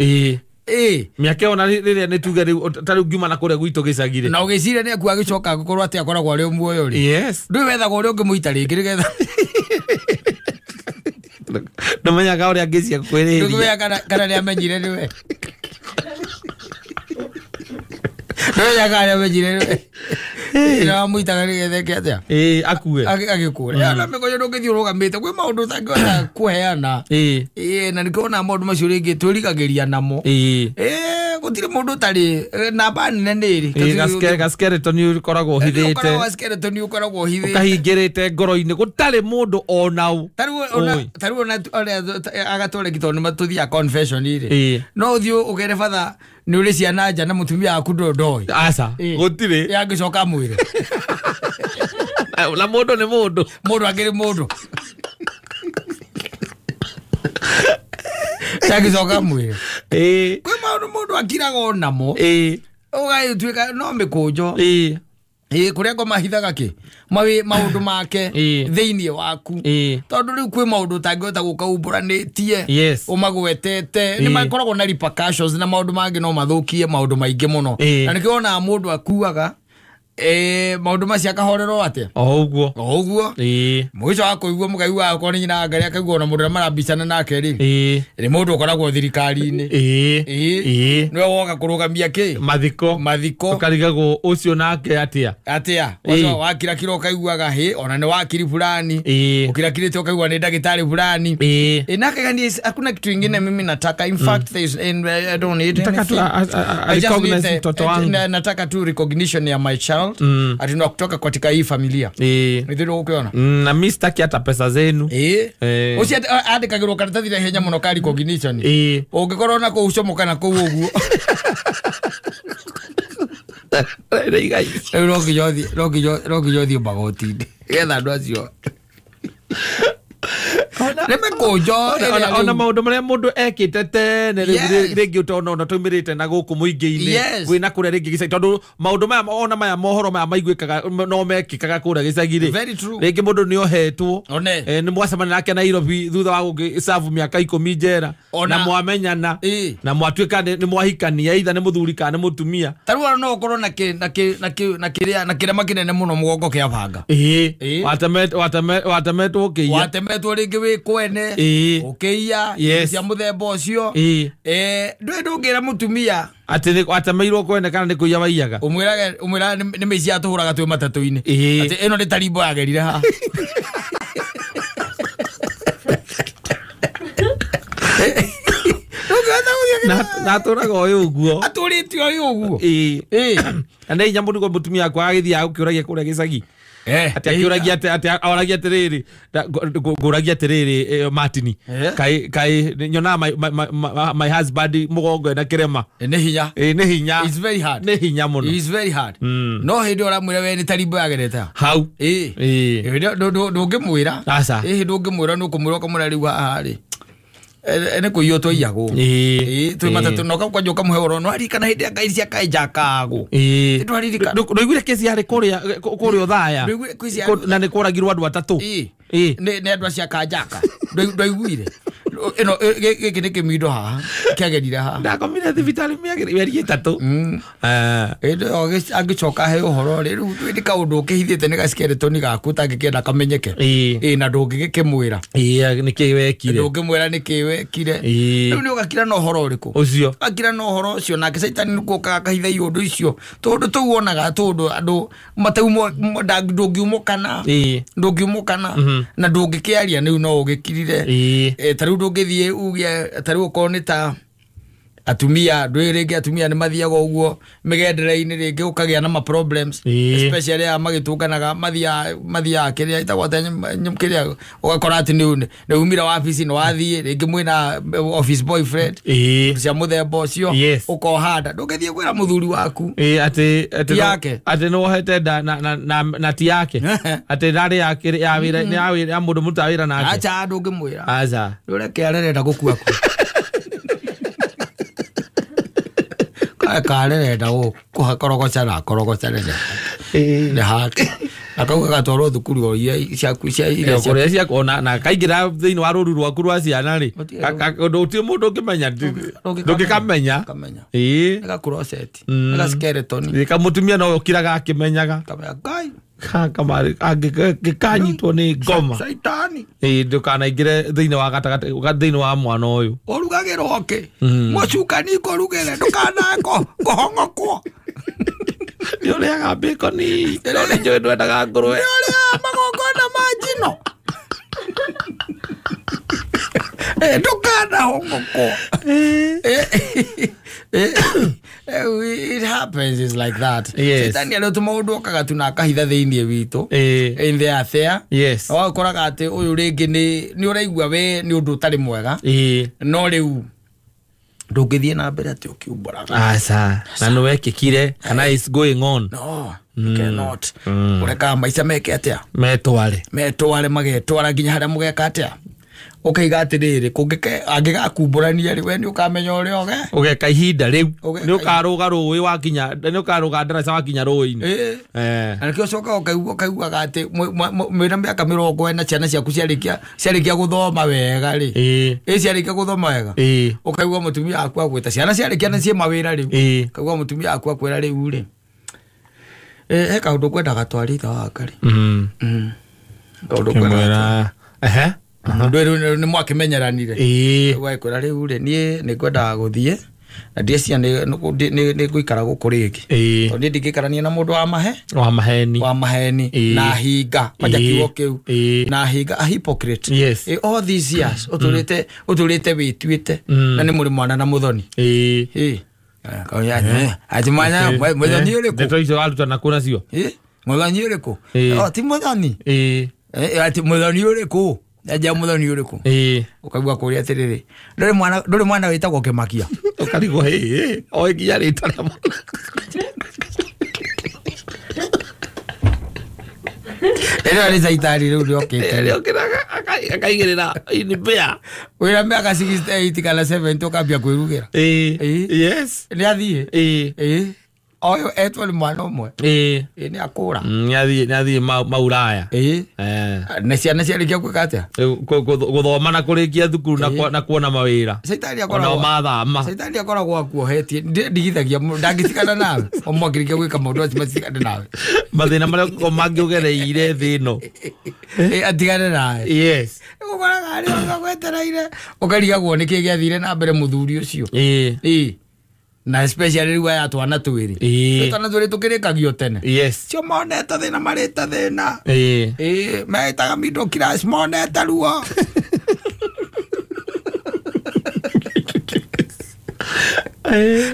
miake ona riria ni tuge riu tari ngiuma na kuria gwito gicagire na ugicire ni aku agicoka gukorwo ati akoragwo ari muoyo ri yes ndu wethaga uri ungimuita ringi rigetha ndumenya ka uri angisia kwiriria ndumenya kana ni amenyire niwe ndumenya kana ni amenyire niwe ina muitaga rigetha kiatia akue agikure ana mekoyo ndungithio rugamite kwi maundu tangona kuheana na nikona maundu macio ringi twirikagiria namo gutire mundu tari namba nene niri gaskeleton ukoragwo hithite gaskeleton ukoragwo hithite ukahingirite ngoro-ini gutari mundu onau taru ona agatore kitoni matuthia confession iri no uthio ugere fatha ni uri ciana nja na mutumia aku ndoi asa gutire yangicoka mwire la mundu ni mundu agiri mundu yangicoka mwire kwi maundu mundu akiraga onamo ugaituika no mikunjo kuria ngo mahithaga ki maundu make thiini waku tondu riu kwi maundu tangihota guka umburanitie umagwetete ni makoragwo na repercussions na maundu mangi no mathukie maundu maingi muno na nikiona mundu akuaga maundu macio akahorerwo atia oguo mwico wa kuigua mugai wako ni nyina ngari akaigua na mundu na marambicana nake ri ni mundu ukoragwo thirikari-ini niwe woka kurugamia ki mathiko ukarigagwo ucio nake atia waco wakira kiro ukaiguaga ona ni wakiri fulani ukirakirite ukaigua ni ndagitari fulani nake gani hakuna kitu kingine mimi nataka in fact there is I don't need nataka tu recognition ya my child atina kutoka katika hii familia nithiro ukiona na mistaki hata pesa zenu uci andikagirwo karatathi na henya muno kari cognition ungikorwo na kuucomoka na kuu uguo roki jothi bagoti getha andu acio ona maundu maria mundu ekite tene ringi utona tumirite na guku muingi-ini gwina kuria ringi gicagi tondu maundu maya ona maya mohoro maya maiguikaga no mekikaga kuria gicagi-ri ringi mundu ni ohetwo ni mwacemania nake Nairobi thutha wa gugicavu miaka 10 njera na mwamenyana na mwatuika ni mwahikania either ni muthuri kana ni mutumia taru no ukorwo na kiria makinene muno mugongo kia banga watemetwo watemetwo ringi wi kwene ukiia cia muthemba ucio ndungira mutumia ati atemeirwo kwene kana ni kuia waiaga umwira ni meci atuhuraga twi matatu-ini ati ino ni tarimbo yagerire ha na turaga oyo uguo aturiti oyo uguo na inya mundu ko mutumia akwa agithia ukiuragia kuria gicagi ati akiuragia ati oragia atiriri nguragia atiriri Martini kai nyona my husband mugongo na kirema ni hinya it's very hard ni hinya muno it's very hard no hindi ora mwira we ni tarimbo yagerete hau ndungimwira asa ndungimwira nukumwira kamura riu hari ene kuyo to iyago tu matatu no ka kwajoka muhoro no ari kana hindi akai cia kai jakago twaririka ndoigwire kesi yare kuria uthaya na ni kuragirwa andu atatu ne andu cia kajaka ndoigwire ino giki ni kimindo haha kiagerire haha ndakomire thibitari mieri 3 ndo agicoka he uhoro riu ndi kaundu ukihithite ni gaskeleton gaku tangikienda kamenyeke na ndungigikimwira ni kiwekire ndungimwira ni kiwekire riu ni ugakira no uhoro uriku ucio akira no uhoro ucio nake Saitani ni kuka kahitha iundu icio tondu tu wonaga tondu andu mataumo ndungiumukana na ndungikiaria ni no ugikirire tariu ndungithie ugie tariu ukonita atumia ndwirege atumia ni mathiaga uguo migendere-ini ringi ukagia na ma problems especially ya magitunganaga mathia kiria itagwata kiria ugakora ati ni umira wa office no wathie ringi mwina office boyfriend cia muthemba ucio ukohanda ndungithie kwira muthuri waku ati no hete na ti yake ati rari yake ya wira ya mundu mutawira nake acha ndungimwira aza ureke arerenda gukua ku karerenda kuhakorogoca na korogoca ne hake akauga gatwaro thukuru o ciaku cia ile kore cia kona na kaingira thiini wa ruru rwaku rwa ciana ri ndu mundu ngimenya ndugikamenya ega crosset ega skeleton ika mutumia no ukiraga akimenyaga kai kamari agikanyitwo ni ngoma saitani ndukanaingire thiini wa gatagati thiini wa mwana uyu urugagirwo ke mucukani ko rugere ndukanako ngohongokwo yoleaga baconi yole njoe ndwendaga ngurwe yole magongona majino ndukana hongokwo it happens is like that Satan ya leo maundu okaga tuna kahitha thiini witu in the affair o koraga ati uyu ringi ni uraigua we ni undu utari mwega no riu ndungithie na mbere ati ukiumbura asa na no wekikire kana is going on no cannot ureka maica meke atia metware magetwara nginya haria mugeka atia ukaiga atiriri kungike angigakumburania ri we ni ukamenya uri oge ugeka ihinda riu ni ukaruga ruwi wakinya ni ukaruga ndaraca wakinya ruwi-ini anake ucoka ukaigua ati mwina miaka 40 ciana ciaku ciarikia guthoma wega ri ciarikia guthoma wega ukaigua mutumia aku agwita ciana ciarikia na cie mawira riu ukaigua mutumia aku akwira riu ri he kaundu kwendaga twaritha wa Ngai kaundu kwendaga ndweru ni mwakimenyeranire waikora riu ri nie ni kwenda guthie na ndiecia ni guikara gukuriki ndi ndigikarania na mundu wa maheni na hinga majakiwo kiu na hinga a hypocrite all these years uturite wituite na ni muri mwana na muthoni ati mwana muthoni uriku ndeto icio aruta na kuna cio muthoni uriku ti muthoni ati muthoni uriku aja muthoni uriku ukaigua kuria atiriri nduri mwana witagwo Kimakia ukarigo o ikinya rita ria mwana ero ni saitari riu riokite akaigirira ini bea wira miaka 68 kana 70 ukambia kwirugira ni athie oyo etwa mwana umwe ni akura ni athie mauraya na ciana ciarikia gwika atia guthoma na kurikia thukuru na kuona mawira saitari akoragwo akuohetie ndigithagia ndangitikana nawe omwakirikia gwika maundu acio matikane nawe mathina maria mangiugereire thi no atigane nawe gukoraga ari gwetereire ukarigagwo niki giathire na mbere muthuri ucio na especially riwa ya twana twiri twana twiri tukirikagio tene cio monete thina marita thina metaga middle class monete ruo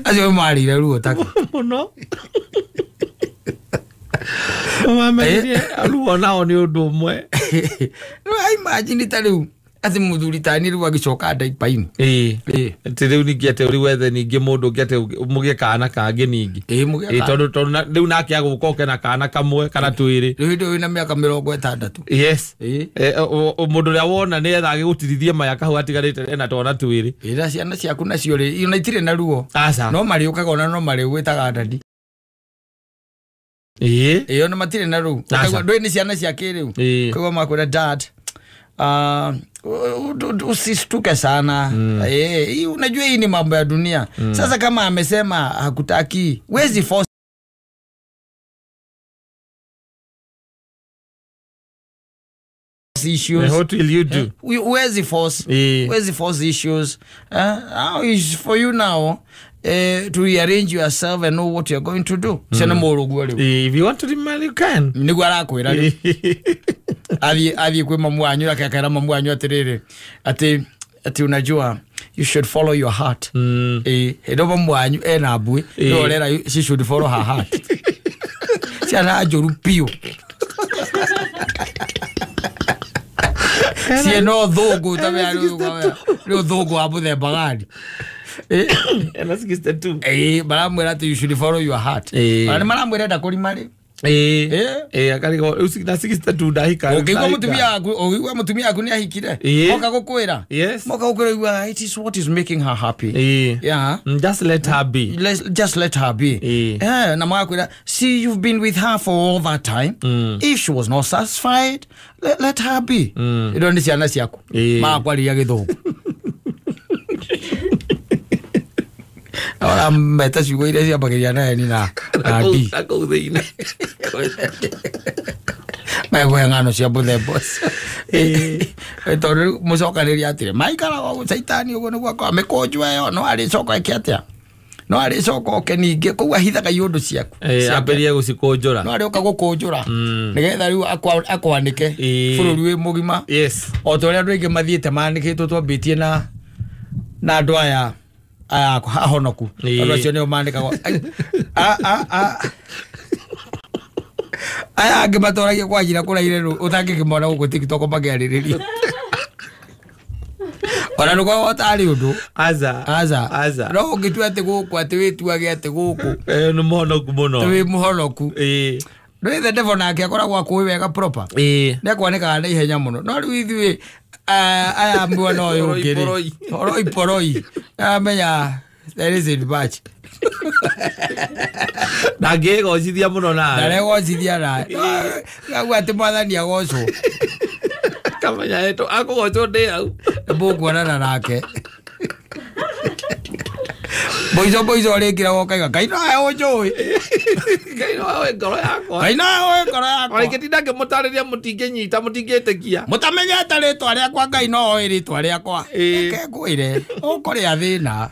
acio marire ruo taki muno mamenye ruo nao ni undu umwe no imagine tariu ati muthuri tani riu agicoka ndaipa-ini ati riu ningi ati uri wethe ningi mundu ngi ati mugie kana kangi ningi tondu riu nake aguka uke na kana kamwe kana twiri riu ndio wina miaka 60 mundu ria wona ni etha agigutirithie maya kahu atigarite na twana twiri ira ciana ciaku nacio ri ina itire na ruo no mari ukaga ona no mari gwitaga ndadi ona matire na ruo ndoi ni ciana ciake riu kwa makwira dad usistuke sana unajua hii ni mambo ya dunia sasa kama amesema hakutaki wezi force issues what will you do wezi force issues how is for you now to rearrange yourself and know what you're going to do sena morugu if you want to remarry you can ni gwara kwira athi kwe mamu anyu akakara mamu anyu atiriri ati unajua you should follow your heart. Edoba mwanyu ena abue no lera she should follow her heart. Siana ajoru pio. Si no thogo tabe aru no thogo abu the bagadi. And that's 62. Maramwera you should follow your heart. Bana maramwera da kuri mari. Akarigo usikina 62 dahika. Ogigwa mutumia aku ni ahikire. Moka gukwira. Yes. Moka gukwira it is what is making her happy. Yeah. Just let her be. Just let her be. Na mwakwira see you've been with her for all that time. If she was not satisfied, let her be. Ido ndi ciana ciaku. Makwari ya githugu. Ahora meta sigo ir hacia para que ya no ni nada. Aquí. Me voy a ganar si abu de boss. Entonces musoka ni ya tire. Mai kala wa saitani ugo no kwa me kojo yo no ari soko ekiatia. No ari soko kenige ko ahitha ka yondo ciaku. Aperia gusikojora. No ari ukagukojora. Nigetha riu akwanike bururi wi mugima. Yes. O to ria ndu ingi mathiete manikitwo twambitie na andu aya ahonoku ando cio nio mandikagwo aya angi matoragia kwa njira kuraire utangikimona guku TikTok magiaririria ona nuko otari undu aza no ungitua ati guku ati wituage ati guku no muhonoku muno wi muhonoku no the devil nake akoragwo akui wega proper ne kwanikaga na ihenya muno no riu ithui aya mwana uyu ngiri poroi amenya there is in batch nagego cithia muno na ndarego cithia na gagwa ati mwathani agoco kamenya eto akogoco ndi au bukuonana nake boizo rekira gokaiga kaino ayo njui kaino ayo ngoro yakwa oiketinda ngimutariria mutinginyita mutingitekia mutamenyete ritwa riakwa ngai no oĩ ritwa riakwa ke ngwire ũkũrĩa thĩna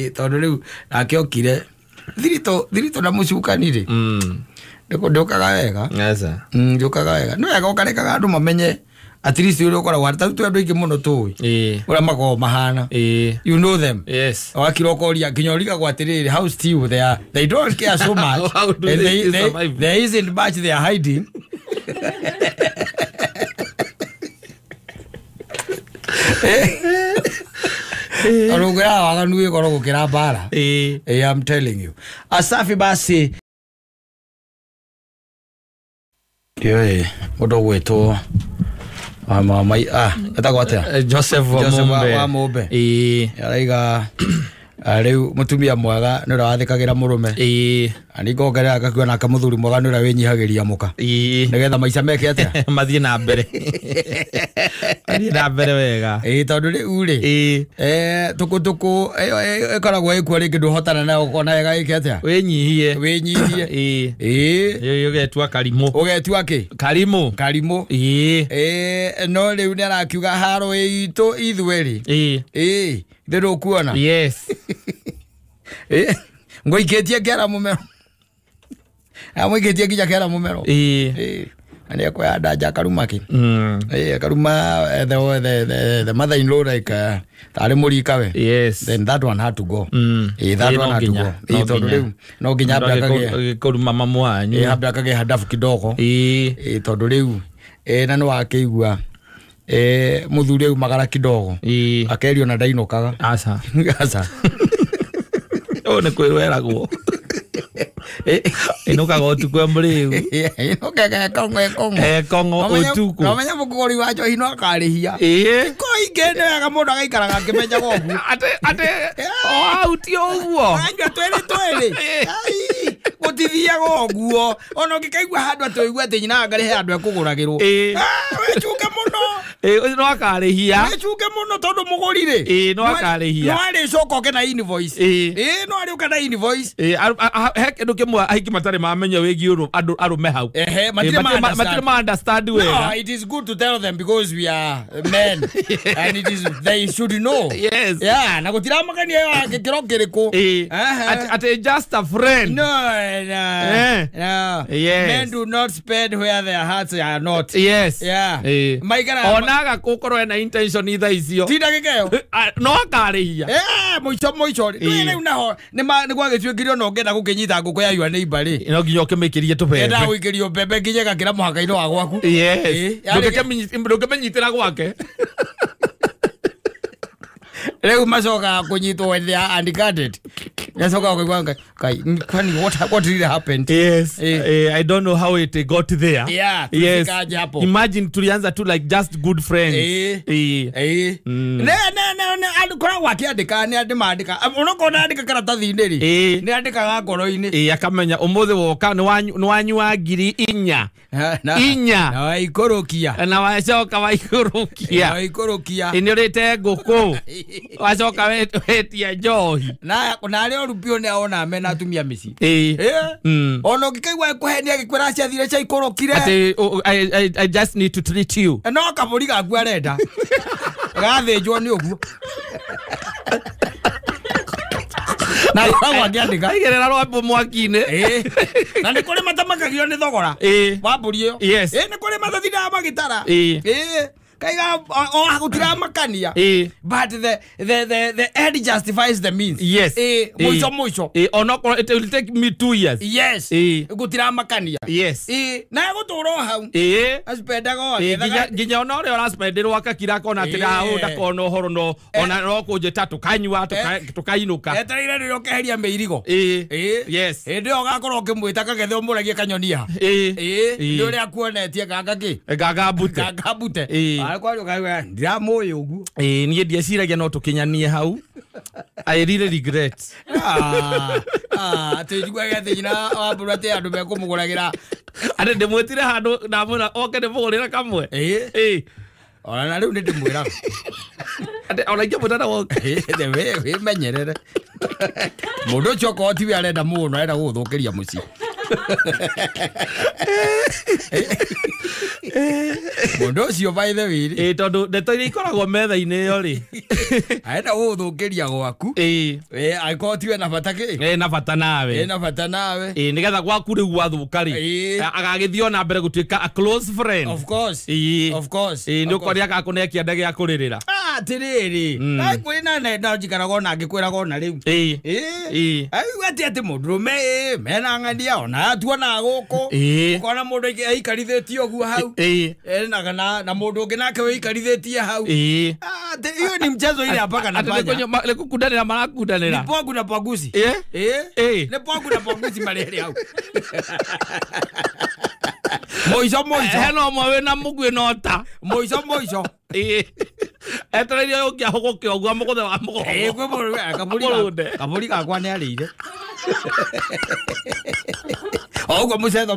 tondũ rĩu nake okire thirito na mũcukanire ndĩũkaga wega ndĩũkaga wega nĩ wega ũkarekaga andũ mamenye at least you ukoragwo ta tu andu ingi muno tu ura mago mahana you know them yes wakirokoria kinyoriga gwatiriri how still they don't care so much there isn't much they are hiding Aruga waganuye korogo kirabara I'm telling you asafi basi yo mudo gweto mai etagwata Joseph wa Mombe araiga riu mutumia mwaga nä rathikagira murume ani ngongera akakuona akamuthuri mwaga nä wenyihagiria muka nä getha maica meke atia mathie na mbere wega tondå rä u rä tukutuku ĩkoragwo ĩkuo rĩngĩ ndũhotana nayo ũkona wega ĩke atia wĩnyihie ũgetua karimũ ũgetua kĩ karimũ no rĩu nĩ arakiuga haro itũ ithuĩ rĩ ndĩrũ kuona yes ngũikĩtie kĩara mũmero amũikĩtie nginya kĩara mũmero ani akoya ndaja karumaki karuma the mother in law like tare murika we yes then that one had to go that one had to go tondu riu no nginya ndakage kuruma mamu wanyu ndakage hadafu kidogo tondu riu na no akeigua muthuri au magara kidogo akerio na ndainokaga asa one kwirweragwo inoka gotu kwa mriu inoka kongo otuku no menya mukuri wa johi no akarihia ko igene aga mundu agaikaraga akimenya gogu ate auti oguo anja twere ai gutithia goguo ono ngikaigua handu atoigua ati nyina angarihe handu ekuguragirwo wechuke muno no akarihia wechuke muno tondu mugurire no akarihia no ari cokoke na invoice no ari ukana invoice kindu kimwe ahiki matari mamenya wegi arume hau matire ma understand we no it is good to tell them because we are men and it is they should know yes na gutira magania yo akikiro kiriko at just a friend no yes. Men do not spend where their hearts are not yes maikara aga gukorwo na intention itha icio ti ndagĩka ĩyo no akarĩhia mũico rĩ naho nĩ gwagĩtuĩkire no ngenda gũkĩnyita ngũkũ ya your neighbor rĩ no nginya ũkĩmĩkĩrie tũbebe enda gũikĩrio mbembe nginya gakĩra mũhaka-inĩ wa gwaku yes ndũkĩmenyitĩra gwake rĩu macoka kũnyitwo when they are undguarded yacoka kũigua kwani what really happened yes I don't know how it got there yes imagine tulianza tu like just good friends koragwo akĩandĩka nĩ andĩ mandĩka ũnokona andĩka karatathi-inĩ rĩ nĩ andĩkaga ngoro-inĩ akamenya ũmũthĩ woka nĩ wanyua ngiri inya na waikũrũkia na wacoka waikũrũkia nĩ ũrĩte ngũkũ wacoka wetia njohi na arĩa oru biũ nĩ aona mena atumia mĩciĩ ona ũngĩkaigua kũhenia gĩkwĩra ciathire cia ikũrũkire I just need to treat you no kabũri gaku arenda gathĩnjwo nĩ ũguo na kwa ngĩandĩka aigerera rwambo mwaki-inĩ na nĩ kũrĩ matamakagio nĩ thogora wa mbũri ĩyo nĩ kũrĩ matathindaga magĩtara kaiga gutira makania but the end justifies the means muico onoko it will take me 2 years gutira makania na guturo hau aspendaga ginya ona ore oraspenderwa akakira kona atira unda kona horo no ona no kunjita tukanyua tukainuka etereire ndio keheria meirigo yes ndio gakorwo kimwita kagethe umuragie kanyonia ndio ria kuonetie gaga bute ndiramuoyo uguo niĩ ndieciragia no tũkinyanie hau I really regret tujiguaga thĩna wa mbũri atĩ andũ mekũmũgũragĩra atĩ ndĩmwĩtire handũ ndamwĩra oke ndĩmũgũrĩre kamwe ona na rĩu nĩ ndĩmwĩraga ona ingĩmwĩra woke wĩmenyerere mũndũ ũcio okorwo tiwe arenda mũno arenda gũgũthũkĩria mũciĩ mũndũ ũcio by the way tondũ ndeto iria ikoragwo metha-inĩ ĩyo rĩ arenda gũgũthũkĩria gwaku angĩkorwo tiwe na bata na bata nawe nĩgetha gwaku rĩu gwathũka rĩ agagĩthiĩ ona mbere gũtuĩka a close friend of course nĩ ũkori agakũnea kĩande gĩa kũrĩrĩra atĩrĩrĩ kwĩ na njikaraga ona ngĩkwĩraga ona rĩu atĩ mũndũrũme mena ng'ania ona atuonaga gũkũ ũkona mũndũ aikarithĩtie ũguo hau na mũndũ ũngĩ nake wĩikarithĩtie hau hiyo ni mchezo ile hapaka nafanya kukundanĩra marakundanĩra ni pwangu na pwaguzi ni pwangu na pwaguzi marere hau moico hena ũmwe wĩna mũguĩ nota moico etereire ũngĩ ahũgũke ũguo mũgũthe wa mũgogo kabũri gakwa nĩ arĩire oguo mũcetho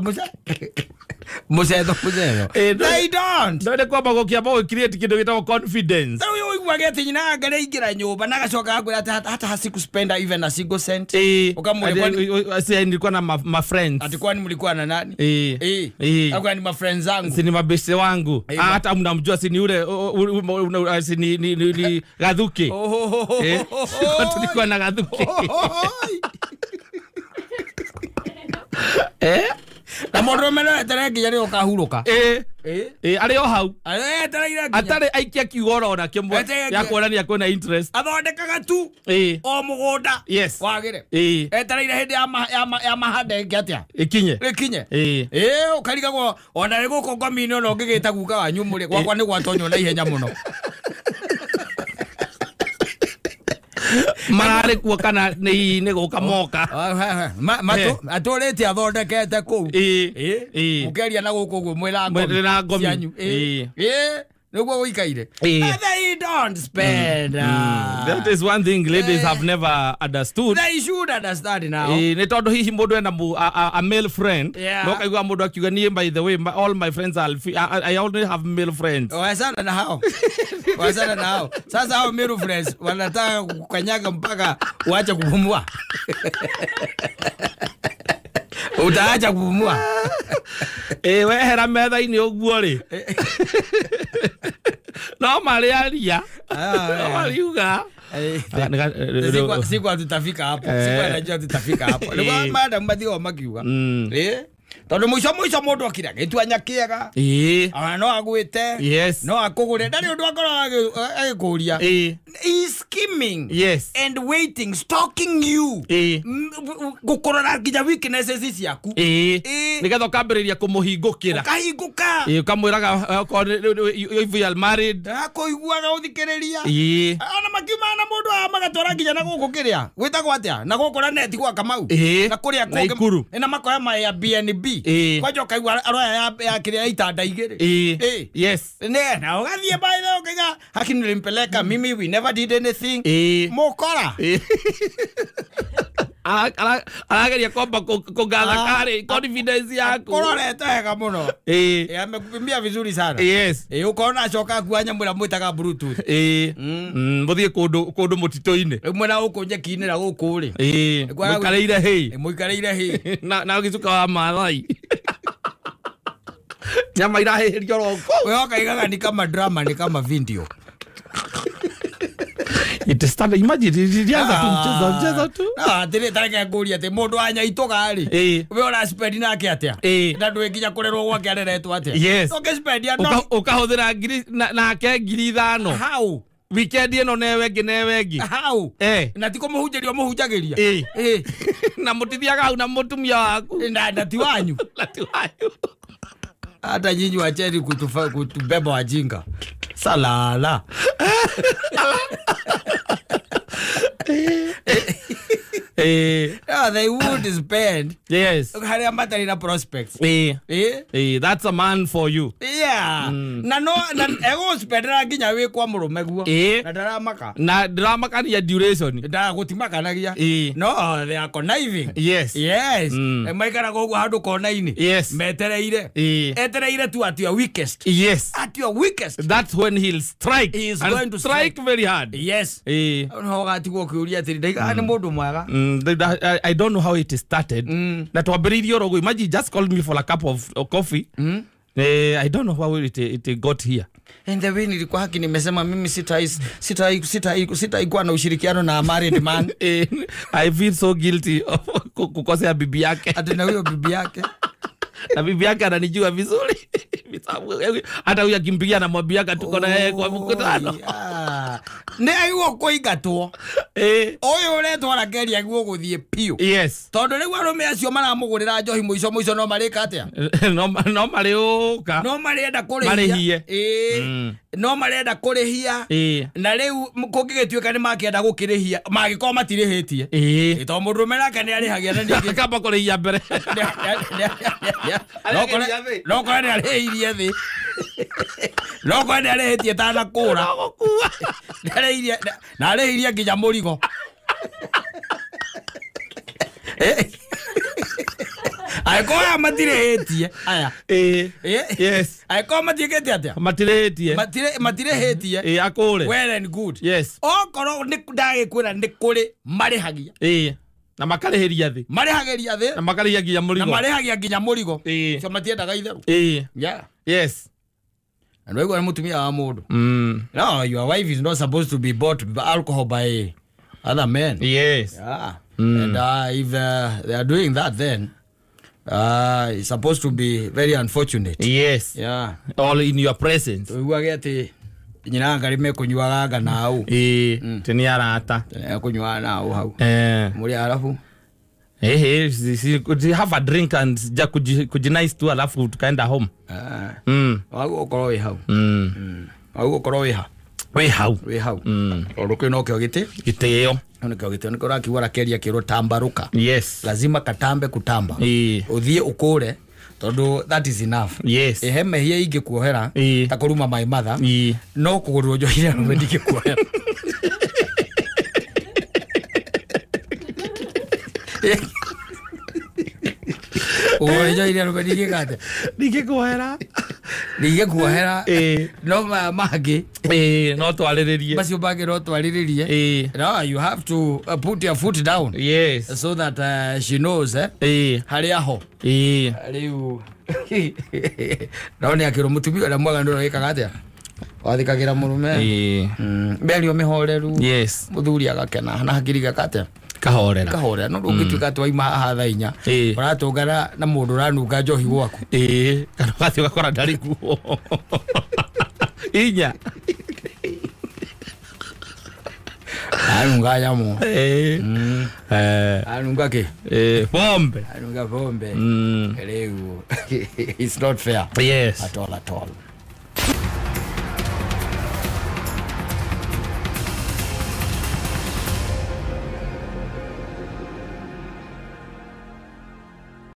they don't nĩ kwamba gũkĩamba gũcreate kĩndũ gĩtagwo confidence rĩu ũiguaga atĩ nyina Ngai aingĩra nyũmba na agacoka akwĩra atĩ hata hasikuspenda even a single cent ukamwambia nilikuwa na ma friends ati kwani mlikuwa na nani au ni ma friends zangu si ni mabeste wangu hata mnamjua si ni ule si ni Gathuki tulikuwa na Gathuki na mũndũ mena etere nginya rĩo kahurũka arĩ o hau etereire atarĩ aikia kiugo ona kĩmwe ya kuonania kwĩna interest athondekaga tu o mũgũnda wagĩre etereire hĩndĩ ya mahanda ĩngĩ atĩa ĩkinye ũkarigagwo ona rĩ gũkũ ngomi-inĩ ona ũngĩgĩta guka wanyu mũrĩ gwakwa nĩ gwatonywo na ihenya mũno mararĩ kuo kana nĩ gũka moka atũrĩte athondekete kũu ũkĩaria na gũkũ ũguo mwĩna ngomi cianyu nĩguo ũikaire they don't spend that is one thing ladies have never understood they should understand now nĩ tondũ hihi mũndũ ena a male friend no kaigua mũndũ akiuga niĩ by the way all my friends I only have male friends wasana na hao sasa hao male friends wanataka kukanyaga mpaka uache kupumua utaacha kupumua wehera metha-inĩ ũguo rĩ no marĩaria no mariuga siku tutafika hapo siku anajua tutafika hapo ndio madam mathio makiuga tondu muico mundu akira gitua nyakiega no agwite no akugure ndari undu akora agikuria is scheming and waiting, stalking you gukorora nginya weaknesses ciaku nigetha ukambiriria kumuhingukira ukahinguka ukamwiraga if you are married akuiguaga uthikiriria ana makiuma na mundu amagatwara nginya na guku kiria gwitagwo atia na gukora neti gwa Kamau na kuria kungi na makoya ma ya BNB kwajo kaigua aroya ya kiria itanda igiri ne na ugathie baile ukiga hakini nilimpeleka mimi, we never did anything mukora arageria kwamba kugatha kare confidence yako kororete hega muno amekupimbia vizuri sana ukaona acoka kuanya mwira mwitaga bluetooth muthie kundu mutito-ini mwena uku nyekinira guku ri muikareire hi na gicuka wa Maathai nyama irahihirio roko wewe kaigaga ni kama drama, ni kama video. Itestana imagine mcheza tu. Tiri tareke nguria te mundu anya itoga ri. We ora spend nake atia. Na ndwe nginya kurerwo gwake areretwo atia. Oke spend ya no. Ukahuthira ngiri nake ngiri 5. How? Weekend ino newe ngi. How? Na tiko muhunjirio muhunjagiria. Na mutithiaga hau na mutumia waku. Na ti wanyu. Hata nyinyi wacheni kutubeba wajinga. Salala. They would spend. Yes. Haria matari prospects. That's a man for you. Yeah. Na ego spend nginya we kwa murume guo. Na ndaramaka. Na ndramaka ni ya duration. Nda gutimaka no, they are conniving. Yes. Maikara go handu kona-ini. Yes. Metereire. Etereire tu at your weakest. Yes. At your weakest. That's when he'll strike. He is going to strike very hard. Yes. No gati go kuria tiri ndaiga ni mundu mwega. I don't know how it started. Na twambiririo rogo, imagine just called me for a cup of coffee. I don't know how it got here. And the way nilikuwa haki nimesema mimi sitaikuwa na ushirikiano na married man. I feel so guilty of kukosea bibi yake. Ati na huyo bibi yake. Na bibi yake ananijua vizuri. Hata huyo akimpigia anamwambia tuko na yeye kwa mkutano. Ne aiwo kuingatwo. Oyo retwo na keria guo guthie pio. Yes. Tondu riu arume acio maramugurira njohi muico no marika atia. No mariuka. No marenda kurihia. No marenda kurihia. Na riu kungigituika ni makienda gukirihia magiko matirihitie. To murume nake ni arihagia na ningi kamba kurihia mbere. No kore ni arihirie thi. No kore ni arihitie ta na kura. Na arihirie nginya murigo. Aikoya matirehetie aya yes aikoya matigete atia matirehetie matirehetie akure well and good yes okoro ni ndagikwira ni kuri marihagia na makarihiria thi na makarihagia nginya murigo na marihagia nginya murigo so matiendaga itheru yeah yes and wewe ni mutumia wa mundu no, your wife is not supposed to be bought alcohol by other men. Yes. Yeah. And if they are doing that, then it's supposed to be very unfortunate. Yes. Yeah. All in your presence. Uwage ati nyina ngarime kunyuaga na au. Teni arata. Kunyua na au hau. Muri alafu. Have a drink and kujinice tu alafu tukaenda home. Wago koro hau. Wago koro we hau. Oruke no kyo giteo. Onekyo giteo niko rakiwara keria kiro tambaruka. Yes. Lazima katambe kutamba. Uthie ukure tondu that is enough. Yes. Eheme hie ingikuohera ta kuruma my mother. No kugurwo njohire no ndingikuohera. Oye yo iria no ndigikate. Ndigikuohera. No magi. No twariririe. Bacio bagi no twariririe. No, you have to put your foot down. Yes. So that she knows hari aho. Riu. No ni akiro mutumia na mwaga ndo ikaga atia. Wathikagira murume. Berio mihoreru. Yes. Muthuri agakena na hakiri gakate. kahorera no ngituka twaima hatha inya uratungana na mundu ranunga njohi gwaku kana gathi gakora ndari kuo inya anunga yamu anunga ke bombe anunga bombe it's not fair yes at all